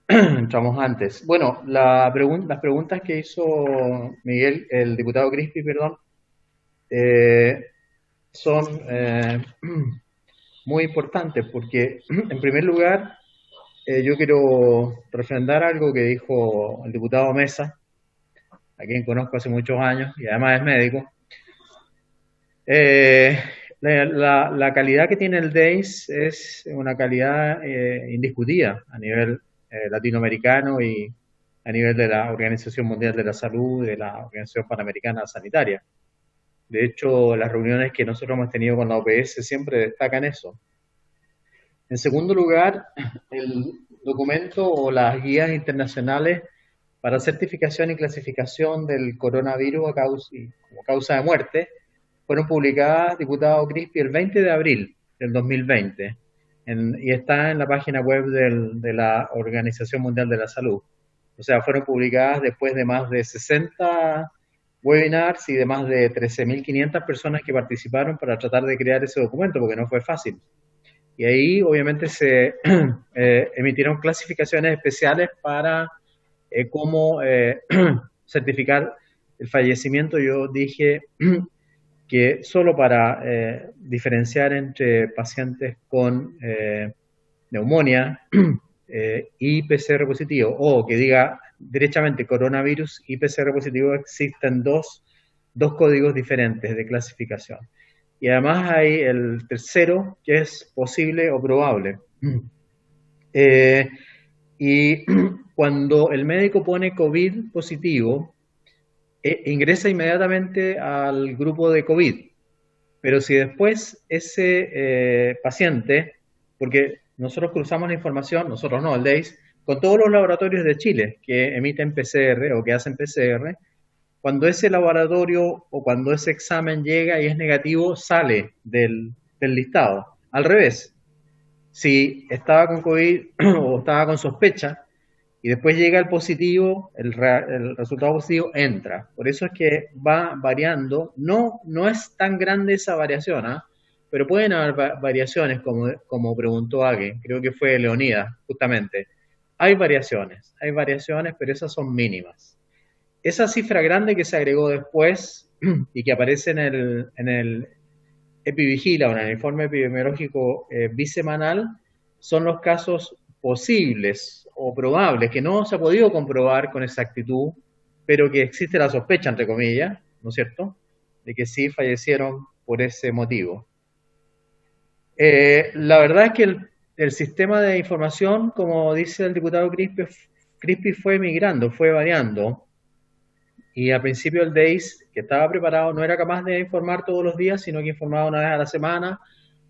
entramos antes. Bueno, las preguntas que hizo Miguel, el diputado Crispi, perdón, son muy importantes porque, en primer lugar, yo quiero refrendar algo que dijo el diputado Mesa, a quien conozco hace muchos años y además es médico. La calidad que tiene el DEIS es una calidad indiscutida a nivel latinoamericano y a nivel de la Organización Mundial de la Salud y de la Organización Panamericana Sanitaria. De hecho, las reuniones que nosotros hemos tenido con la OPS siempre destacan eso. En segundo lugar, el documento o las guías internacionales para certificación y clasificación del coronavirus como causa de muerte fueron publicadas, diputado Crispi, el 20 de abril del 2020 y está en la página web de la Organización Mundial de la Salud. O sea, fueron publicadas después de más de 60 webinars y de más de 13.500 personas que participaron para tratar de crear ese documento, porque no fue fácil. Y ahí, obviamente, se emitieron clasificaciones especiales para cómo certificar el fallecimiento. Yo dije que solo para diferenciar entre pacientes con neumonía y PCR positivo, o que diga derechamente coronavirus y PCR positivo, existen dos códigos diferentes de clasificación. Y además hay el tercero, que es posible o probable. Y cuando el médico pone COVID positivo, ingresa inmediatamente al grupo de COVID. Pero si después ese paciente, porque nosotros cruzamos la información, nosotros no, el DEIS, con todos los laboratorios de Chile que emiten PCR o que hacen PCR, cuando ese laboratorio o cuando ese examen llega y es negativo, sale del listado. Al revés, si estaba con COVID o estaba con sospecha, y después llega el positivo, el resultado positivo entra. Por eso es que va variando. No es tan grande esa variación, pero pueden haber variaciones, como preguntó alguien, creo que fue Leonidas, justamente. Hay variaciones, pero esas son mínimas. Esa cifra grande que se agregó después y que aparece en el EpiVigila, o en el informe epidemiológico bisemanal, son los casos posibles o probables, que no se ha podido comprobar con exactitud, pero que existe la sospecha, entre comillas, ¿no es cierto?, de que sí fallecieron por ese motivo. La verdad es que el sistema de información, como dice el diputado Crispi, fue migrando, fue variando, y al principio el DEIS, que estaba preparado, no era capaz de informar todos los días, sino que informaba una vez a la semana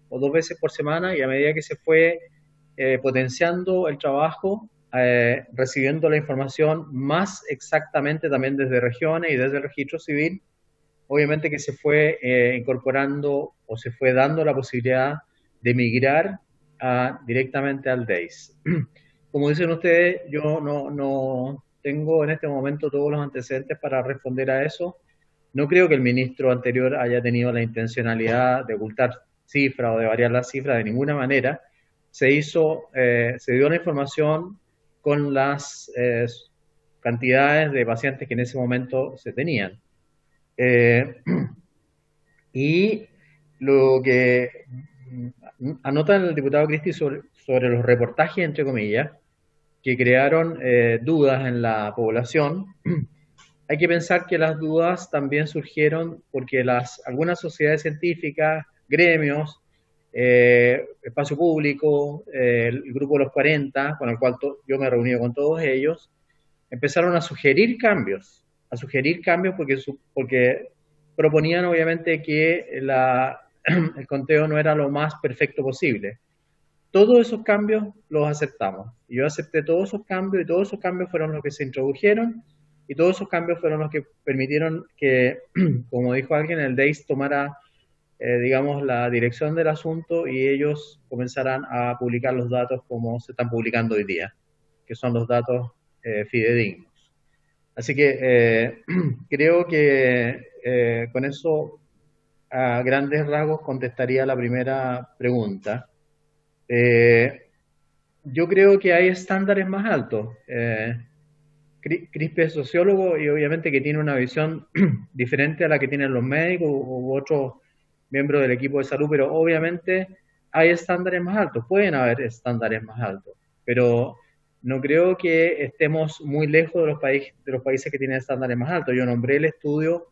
o 2 veces por semana, y a medida que se fue potenciando el trabajo, recibiendo la información más exactamente también desde regiones y desde el registro civil, obviamente que se fue incorporando o se fue dando la posibilidad de migrar directamente al DEIS. Como dicen ustedes, yo no tengo en este momento todos los antecedentes para responder a eso. No creo que el ministro anterior haya tenido la intencionalidad de ocultar cifras o de variar las cifras de ninguna manera. Se dio la información con las cantidades de pacientes que en ese momento se tenían. Y lo que anota el diputado Cristi sobre los reportajes, entre comillas, que crearon dudas en la población. Hay que pensar que las dudas también surgieron porque algunas sociedades científicas, gremios, espacio público, el grupo de los 40, con el cual yo me he reunido con todos ellos, empezaron a sugerir cambios porque proponían obviamente que el conteo no era lo más perfecto posible. Todos esos cambios los aceptamos. Yo acepté todos esos cambios y todos esos cambios fueron los que se introdujeron y todos esos cambios fueron los que permitieron que, como dijo alguien, el DEIS tomara, digamos, la dirección del asunto y ellos comenzaran a publicar los datos como se están publicando hoy día, que son los datos fidedignos. Así que creo que con eso, a grandes rasgos, contestaría la primera pregunta. Yo creo que hay estándares más altos. Crispi es sociólogo y obviamente que tiene una visión diferente a la que tienen los médicos u otros miembros del equipo de salud, pero obviamente hay estándares más altos, pueden haber estándares más altos, pero no creo que estemos muy lejos de los países que tienen estándares más altos. Yo nombré el estudio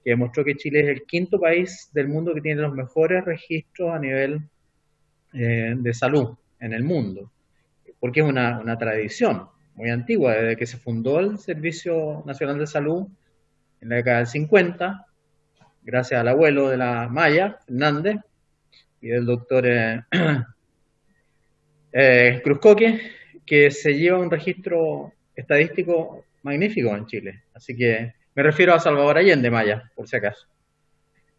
que demostró que Chile es el 5º país del mundo que tiene los mejores registros a nivel de salud en el mundo, porque es una tradición muy antigua, desde que se fundó el Servicio Nacional de Salud en la década del 50, gracias al abuelo de la Maya, Fernández, y del doctor Cruzcoque, que se lleva un registro estadístico magnífico en Chile. Así que me refiero a Salvador Allende Maya, por si acaso.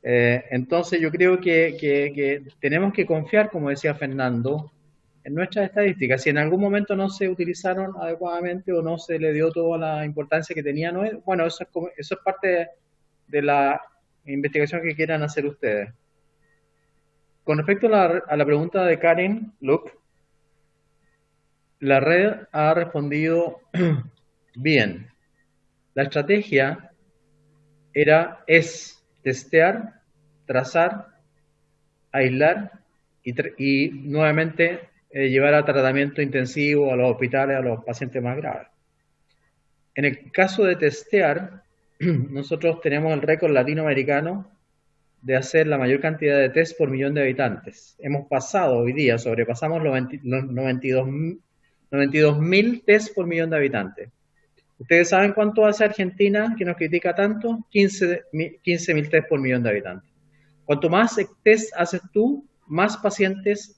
Entonces yo creo que tenemos que confiar, como decía Fernando, en nuestras estadísticas. Si en algún momento no se utilizaron adecuadamente o no se le dio toda la importancia que tenían, bueno, eso es parte de la investigación que quieran hacer ustedes. Con respecto a la pregunta de Karen Luke, la red ha respondido bien. La estrategia es testear, trazar, aislar y nuevamente llevar a tratamiento intensivo a los hospitales, a los pacientes más graves. En el caso de testear, nosotros tenemos el récord latinoamericano de hacer la mayor cantidad de test por millón de habitantes. Hemos pasado hoy día, sobrepasamos los 92.000 test por millón de habitantes. ¿Ustedes saben cuánto hace Argentina, que nos critica tanto? 15.000 test por millón de habitantes. Cuanto más test haces tú, más pacientes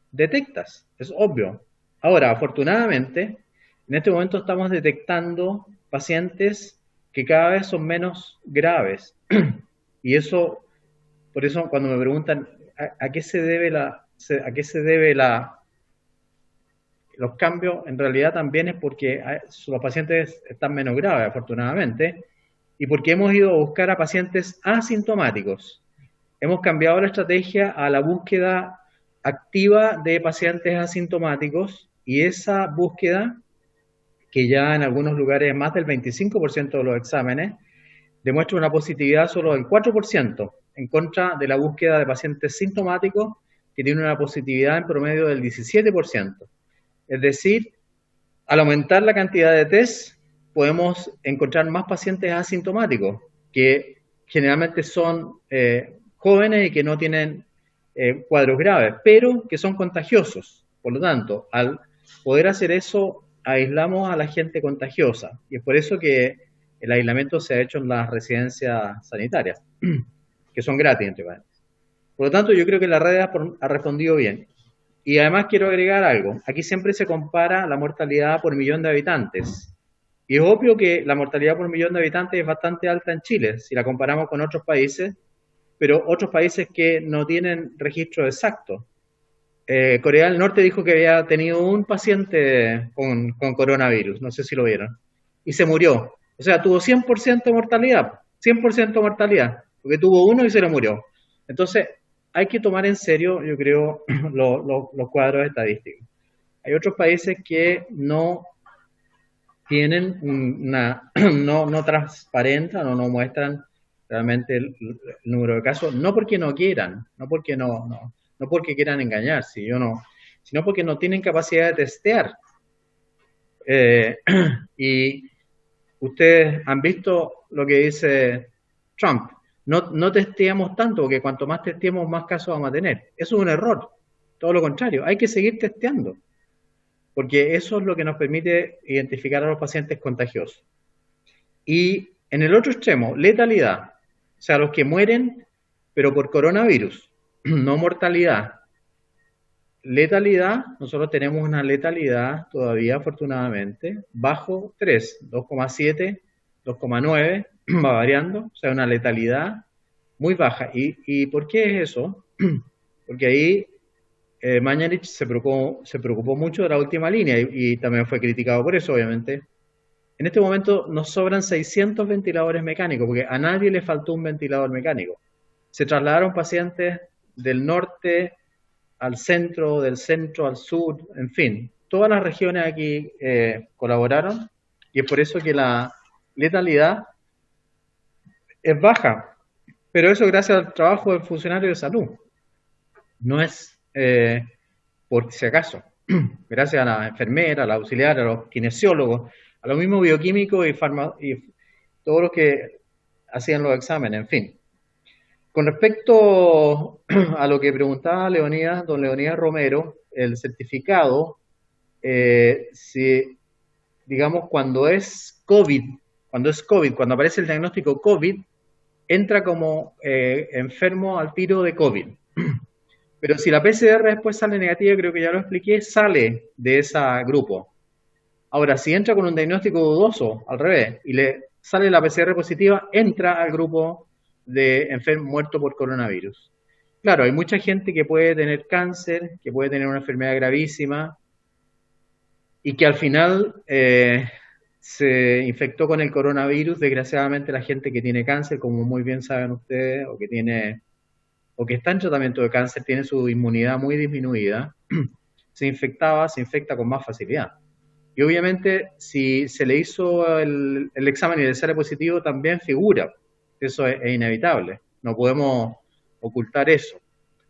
detectas, es obvio. Ahora, afortunadamente, en este momento estamos detectando pacientes que cada vez son menos graves. Y eso, por eso cuando me preguntan a qué se debe los cambios, en realidad también es porque los pacientes están menos graves, afortunadamente, y porque hemos ido a buscar a pacientes asintomáticos. Hemos cambiado la estrategia a la búsqueda activa de pacientes asintomáticos, y esa búsqueda, que ya en algunos lugares más del 25% de los exámenes, demuestra una positividad solo del 4% en contra de la búsqueda de pacientes sintomáticos, que tiene una positividad en promedio del 17%. Es decir, al aumentar la cantidad de test, podemos encontrar más pacientes asintomáticos, que generalmente son jóvenes y que no tienen cuadros graves, pero que son contagiosos. Por lo tanto, al poder hacer eso, aislamos a la gente contagiosa. Y es por eso que el aislamiento se ha hecho en las residencias sanitarias, que son gratis, entre paréntesis. Por lo tanto, yo creo que la red ha respondido bien. Y además quiero agregar algo. Aquí siempre se compara la mortalidad por millón de habitantes. Y es obvio que la mortalidad por millón de habitantes es bastante alta en Chile, si la comparamos con otros países, pero otros países que no tienen registro exacto. Corea del Norte dijo que había tenido un paciente con coronavirus, no sé si lo vieron, y se murió. O sea, tuvo 100% de mortalidad, 100% de mortalidad, porque tuvo uno y se le murió. Entonces, hay que tomar en serio, yo creo, los cuadros estadísticos. Hay otros países que no tienen no transparentan o no muestran realmente el número de casos, no porque no quieran, no porque no no porque quieran engañar, sino porque no tienen capacidad de testear. Y ustedes han visto lo que dice Trump, no testeamos tanto, porque cuanto más testeemos, más casos vamos a tener. Eso es un error, todo lo contrario, hay que seguir testeando, porque eso es lo que nos permite identificar a los pacientes contagiosos. Y en el otro extremo, letalidad, o sea, los que mueren, pero por coronavirus, no mortalidad. Letalidad, nosotros tenemos una letalidad todavía, afortunadamente, bajo 3, 2,7, 2,9, va variando, o sea, una letalidad muy baja. ¿Y por qué es eso? Porque ahí Mañalich se preocupó mucho de la última línea y también fue criticado por eso, obviamente. En este momento nos sobran 600 ventiladores mecánicos, porque a nadie le faltó un ventilador mecánico. Se trasladaron pacientes del norte al centro, del centro al sur, en fin. Todas las regiones aquí colaboraron y es por eso que la letalidad es baja. Pero eso gracias al trabajo del funcionario de salud. No es por si acaso. Gracias a la enfermera, a la auxiliar, a los kinesiólogos, a los mismos bioquímicos y todos los que hacían los exámenes, en fin. Con respecto a lo que preguntaba don Leonidas Romero, el certificado, si, digamos, cuando es COVID, cuando aparece el diagnóstico COVID, entra como enfermo al tiro de COVID. Pero si la PCR después sale negativa, creo que ya lo expliqué, sale de ese grupo. Ahora, si entra con un diagnóstico dudoso, al revés, y le sale la PCR positiva, entra al grupo de enfermo muerto por coronavirus. Claro, hay mucha gente que puede tener cáncer, que puede tener una enfermedad gravísima, y que al final se infectó con el coronavirus. Desgraciadamente la gente que tiene cáncer, como muy bien saben ustedes, o que está en tratamiento de cáncer, tiene su inmunidad muy disminuida, se infecta con más facilidad. Y obviamente, si se le hizo el examen y le sale positivo, también figura. Eso es inevitable. No podemos ocultar eso.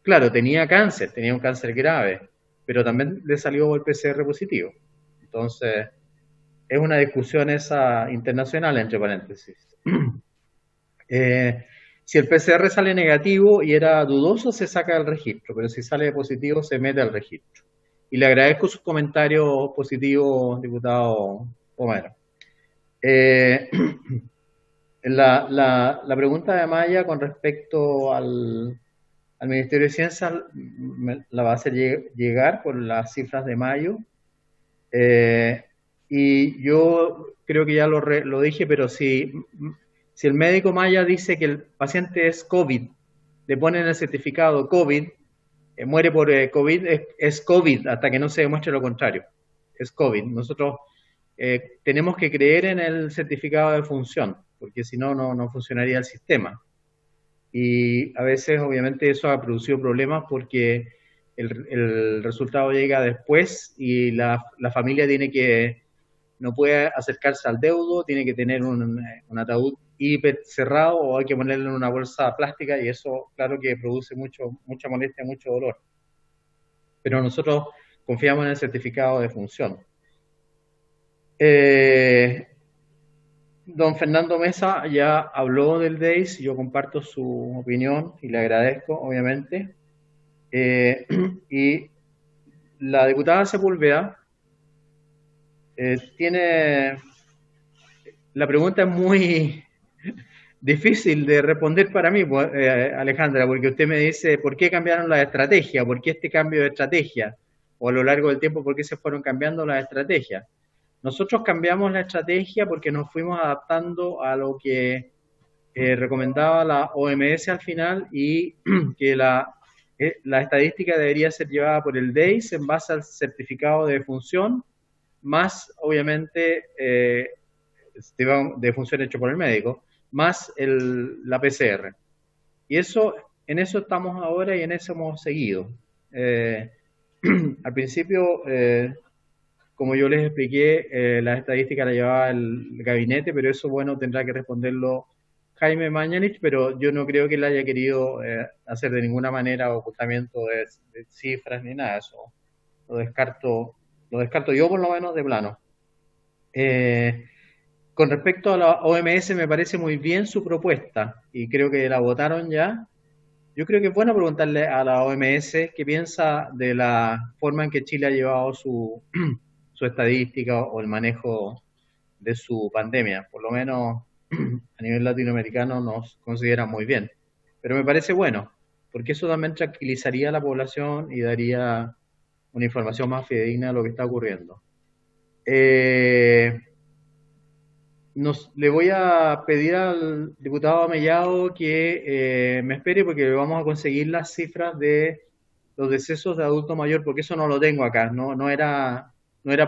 Claro, tenía un cáncer grave, pero también le salió el PCR positivo. Entonces, es una discusión esa internacional, entre paréntesis. Si el PCR sale negativo y era dudoso, se saca del registro, pero si sale positivo, se mete al registro. Y le agradezco sus comentarios positivos, diputado Romero. La pregunta de Maya con respecto al Ministerio de Ciencia la va a hacer llegar por las cifras de mayo. Y yo creo que ya lo dije, pero si el médico Maya dice que el paciente es COVID, le ponen el certificado COVID, muere por COVID, es COVID hasta que no se demuestre lo contrario. Es COVID. Nosotros tenemos que creer en el certificado de función, porque si no, no funcionaría el sistema. Y a veces, obviamente, eso ha producido problemas porque el resultado llega después y la familia no puede acercarse al deudo, tiene que tener un ataúd hiper cerrado o hay que ponerle en una bolsa plástica y eso, claro que produce mucha molestia, mucho dolor. Pero nosotros confiamos en el certificado de función. Don Fernando Mesa ya habló del DEIS, yo comparto su opinión y le agradezco, obviamente. Y la diputada Sepúlveda la pregunta es muy difícil de responder para mí, Alejandra, porque usted me dice, ¿por qué cambiaron la estrategia? ¿Por qué este cambio de estrategia? O a lo largo del tiempo, ¿por qué se fueron cambiando las estrategias? Nosotros cambiamos la estrategia porque nos fuimos adaptando a lo que recomendaba la OMS al final y que la estadística debería ser llevada por el DEIS en base al certificado de función, más obviamente de función hecho por el médico, más la PCR. Y en eso estamos ahora y en eso hemos seguido. Al principio, como yo les expliqué, la estadística la llevaba el gabinete, pero eso, bueno, tendrá que responderlo Jaime Mañalich, pero yo no creo que él haya querido hacer de ninguna manera ocultamiento de cifras ni nada. Eso lo descarto yo por lo menos de plano. Con respecto a la OMS, me parece muy bien su propuesta y creo que la votaron ya. Yo creo que es bueno preguntarle a la OMS qué piensa de la forma en que Chile ha llevado su estadística o el manejo de su pandemia. Por lo menos a nivel latinoamericano nos considera muy bien. Pero me parece bueno, porque eso también tranquilizaría a la población y daría una información más fidedigna de lo que está ocurriendo. Le voy a pedir al diputado Amellado que me espere porque vamos a conseguir las cifras de los decesos de adulto mayor, porque eso no lo tengo acá, no era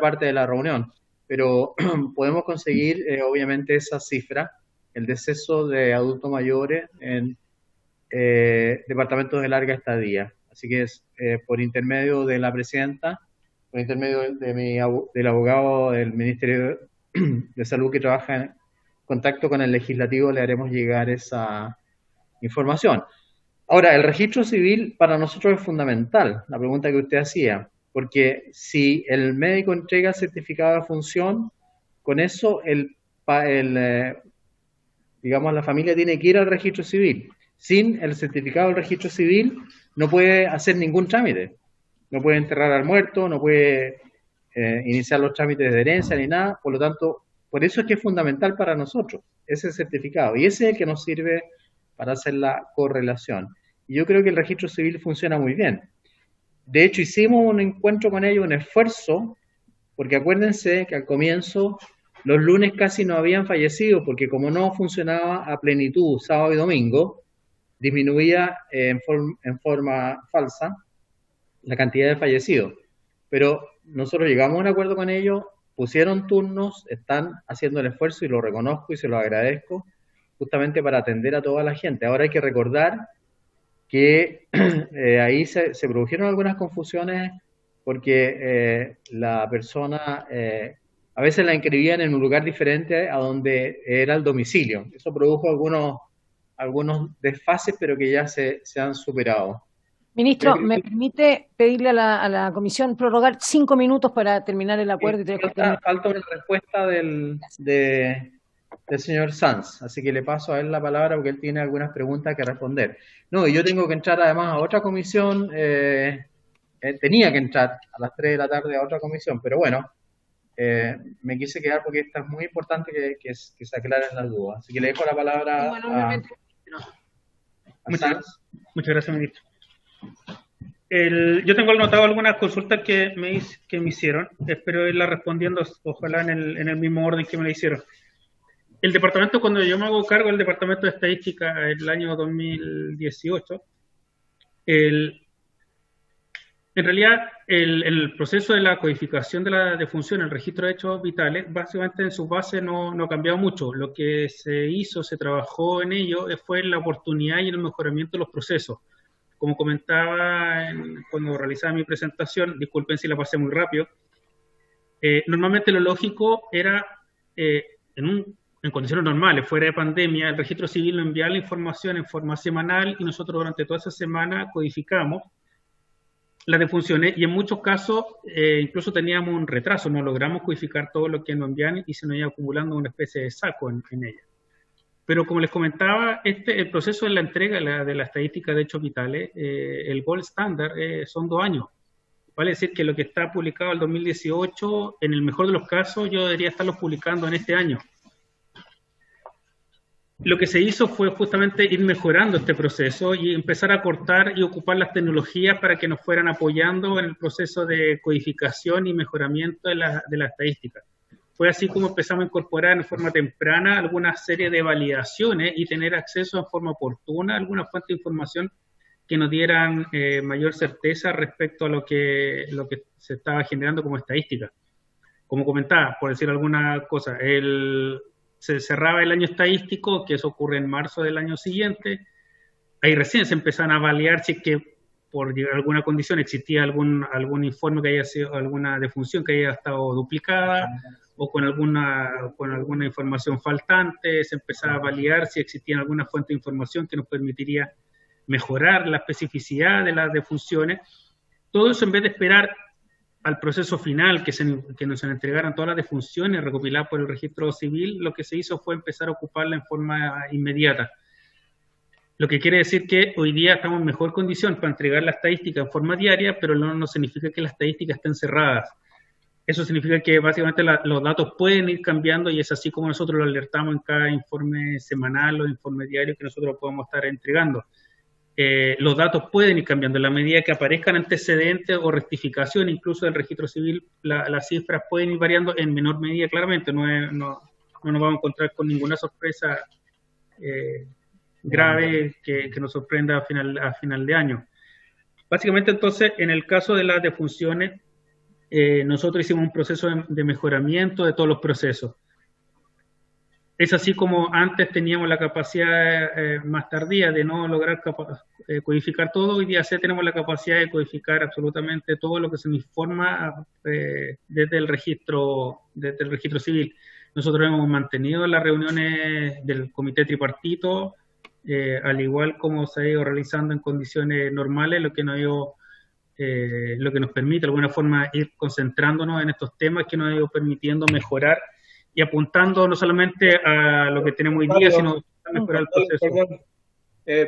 parte de la reunión, pero podemos conseguir obviamente esa cifra, el deceso de adultos mayores en departamentos de larga estadía. Así que es por intermedio de la presidenta, por intermedio del abogado del Ministerio de Salud que trabaja en contacto con el legislativo, le haremos llegar esa información. Ahora, el registro civil para nosotros es fundamental, la pregunta que usted hacía, porque si el médico entrega el certificado de función, con eso digamos, la familia tiene que ir al registro civil. Sin el certificado del registro civil no puede hacer ningún trámite. No puede enterrar al muerto, no puede iniciar los trámites de herencia ni nada. Por lo tanto, por eso es que es fundamental para nosotros ese certificado. Y ese es el que nos sirve para hacer la correlación. Y yo creo que el registro civil funciona muy bien. De hecho, hicimos un encuentro con ellos, un esfuerzo, porque acuérdense que al comienzo los lunes casi no habían fallecido, porque como no funcionaba a plenitud sábado y domingo, disminuía en forma falsa la cantidad de fallecidos. Pero nosotros llegamos a un acuerdo con ellos, pusieron turnos, están haciendo el esfuerzo y lo reconozco y se lo agradezco, justamente para atender a toda la gente. Ahora hay que recordar que ahí se produjeron algunas confusiones porque la persona a veces la inscribían en un lugar diferente a donde era el domicilio. Eso produjo algunos desfases, pero que ya se han superado. Ministro, ¿me permite pedirle a la comisión prorrogar 5 minutos para terminar el acuerdo? Falta una respuesta del señor Sanz, así que le paso a él la palabra porque él tiene algunas preguntas que responder. No, y yo tengo que entrar además a otra comisión, tenía que entrar a las 3 de la tarde a otra comisión, pero bueno, me quise quedar porque esta es muy importante que se aclaren las dudas. Así que le dejo la palabra a Sanz. Muchas gracias, ministro. Yo tengo anotado algunas consultas que me hicieron, espero irlas respondiendo, ojalá en el mismo orden que me la hicieron. El departamento, cuando yo me hago cargo del departamento de estadística el año 2018, en realidad el proceso de la codificación de la defunción, el registro de hechos vitales, básicamente en su base no ha cambiado mucho. Lo que se trabajó en ello fue la oportunidad y el mejoramiento de los procesos. Como comentaba cuando realizaba mi presentación, disculpen si la pasé muy rápido, normalmente lo lógico era, en condiciones normales, fuera de pandemia, el registro civil nos enviaba la información en forma semanal y nosotros durante toda esa semana codificamos las defunciones y en muchos casos incluso teníamos un retraso, no logramos codificar todo lo que nos envían y se nos iba acumulando una especie de saco en ella. Pero como les comentaba, el proceso de la entrega de la estadística de hechos vitales, el gold standard son 2 años. Vale decir que lo que está publicado en 2018, en el mejor de los casos, yo debería estarlo publicando en este año. Lo que se hizo fue justamente ir mejorando este proceso y empezar a cortar y ocupar las tecnologías para que nos fueran apoyando en el proceso de codificación y mejoramiento de la estadística. Fue así como empezamos a incorporar en forma temprana alguna serie de validaciones y tener acceso en forma oportuna a alguna fuente de información que nos dieran mayor certeza respecto a lo que se estaba generando como estadística. Como comentaba, por decir alguna cosa, se cerraba el año estadístico, que eso ocurre en marzo del año siguiente, ahí recién se empezaron a validar si es que por llegar a alguna condición, existía algún informe que haya sido, alguna defunción que haya estado duplicada o con alguna información faltante, se empezaba a validar si existía alguna fuente de información que nos permitiría mejorar la especificidad de las defunciones. Todo eso, en vez de esperar al proceso final, que nos entregaran todas las defunciones recopiladas por el registro civil, lo que se hizo fue empezar a ocuparla en forma inmediata. Lo que quiere decir que hoy día estamos en mejor condición para entregar la estadística en forma diaria, pero no significa que las estadísticas estén cerradas. Eso significa que básicamente los datos pueden ir cambiando y es así como nosotros lo alertamos en cada informe semanal o informe diario que nosotros podemos estar entregando. Los datos pueden ir cambiando en la medida que aparezcan antecedentes o rectificaciones, incluso del registro civil, las cifras pueden ir variando en menor medida, claramente. No nos vamos a encontrar con ninguna sorpresa grave que nos sorprenda a final de año. Básicamente, entonces, en el caso de las defunciones, nosotros hicimos un proceso de mejoramiento de todos los procesos. Es así como antes teníamos la capacidad más tardía de no lograr codificar todo, hoy día tenemos la capacidad de codificar absolutamente todo lo que se nos informa desde el registro civil. Nosotros hemos mantenido las reuniones del comité tripartito, al igual como se ha ido realizando en condiciones normales, lo que nos permite de alguna forma ir concentrándonos en estos temas que nos ha ido permitiendo mejorar y apuntando no solamente a lo que tenemos hoy día, sino a mejorar el proceso.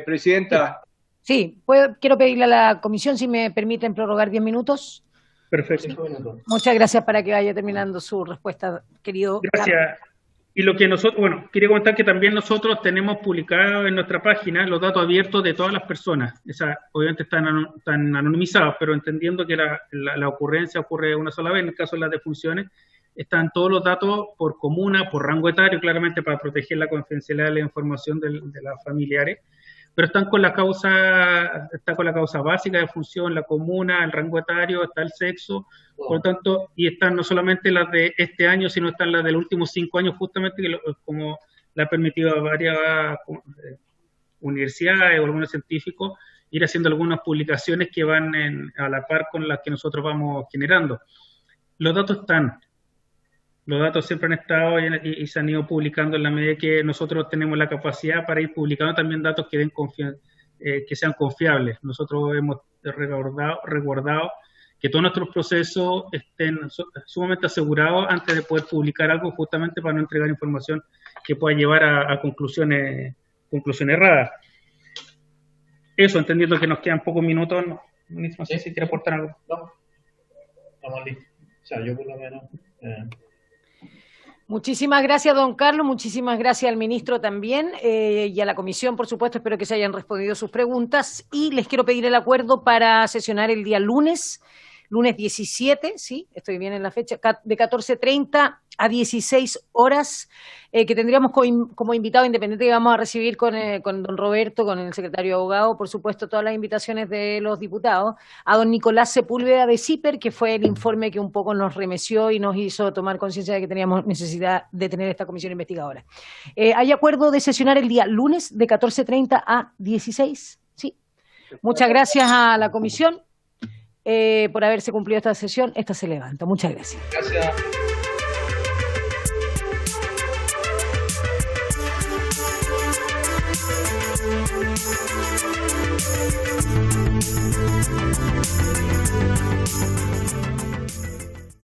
Presidenta. Sí, quiero pedirle a la comisión si me permiten prorrogar 10 minutos. Perfecto. Muchas gracias para que vaya terminando su respuesta, querido. Gracias. Carlos. Y lo que nosotros, quería comentar que también nosotros tenemos publicado en nuestra página los datos abiertos de todas las personas. Obviamente están anonimizados, pero entendiendo que la ocurrencia ocurre una sola vez, en el caso de las defunciones, están todos los datos por comuna, por rango etario, claramente para proteger la confidencialidad de la información de las familiares, pero están con la causa básica de función, la comuna, el rango etario, está el sexo, por lo tanto, y están no solamente las de este año, sino están las de los últimos 5 años, justamente como le ha permitido a varias universidades o algunos científicos ir haciendo algunas publicaciones que van a la par con las que nosotros vamos generando. Los datos están. Los datos siempre han estado y se han ido publicando en la medida que nosotros tenemos la capacidad para ir publicando también datos que sean confiables. Nosotros hemos resguardado que todos nuestros procesos estén sumamente asegurados antes de poder publicar algo, justamente para no entregar información que pueda llevar a conclusiones erradas. Eso, entendiendo que nos quedan pocos minutos, no sé si quiere aportar algo. No, estamos listos. O sea, yo por lo menos... Muchísimas gracias, don Carlos, muchísimas gracias al ministro también y a la comisión, por supuesto, espero que se hayan respondido sus preguntas y les quiero pedir el acuerdo para sesionar el día lunes 17, sí, estoy bien en la fecha, de 14:30 a 16 horas, que tendríamos como invitado independiente que vamos a recibir con don Roberto, con el secretario de abogado, por supuesto, todas las invitaciones de los diputados, a don Nicolás Sepúlveda de CIPER, que fue el informe que un poco nos remeció y nos hizo tomar conciencia de que teníamos necesidad de tener esta comisión investigadora. ¿Hay acuerdo de sesionar el día lunes de 14:30 a 16? Sí. Muchas gracias a la comisión por haberse cumplido esta sesión. Esta se levanta. Muchas gracias. Gracias.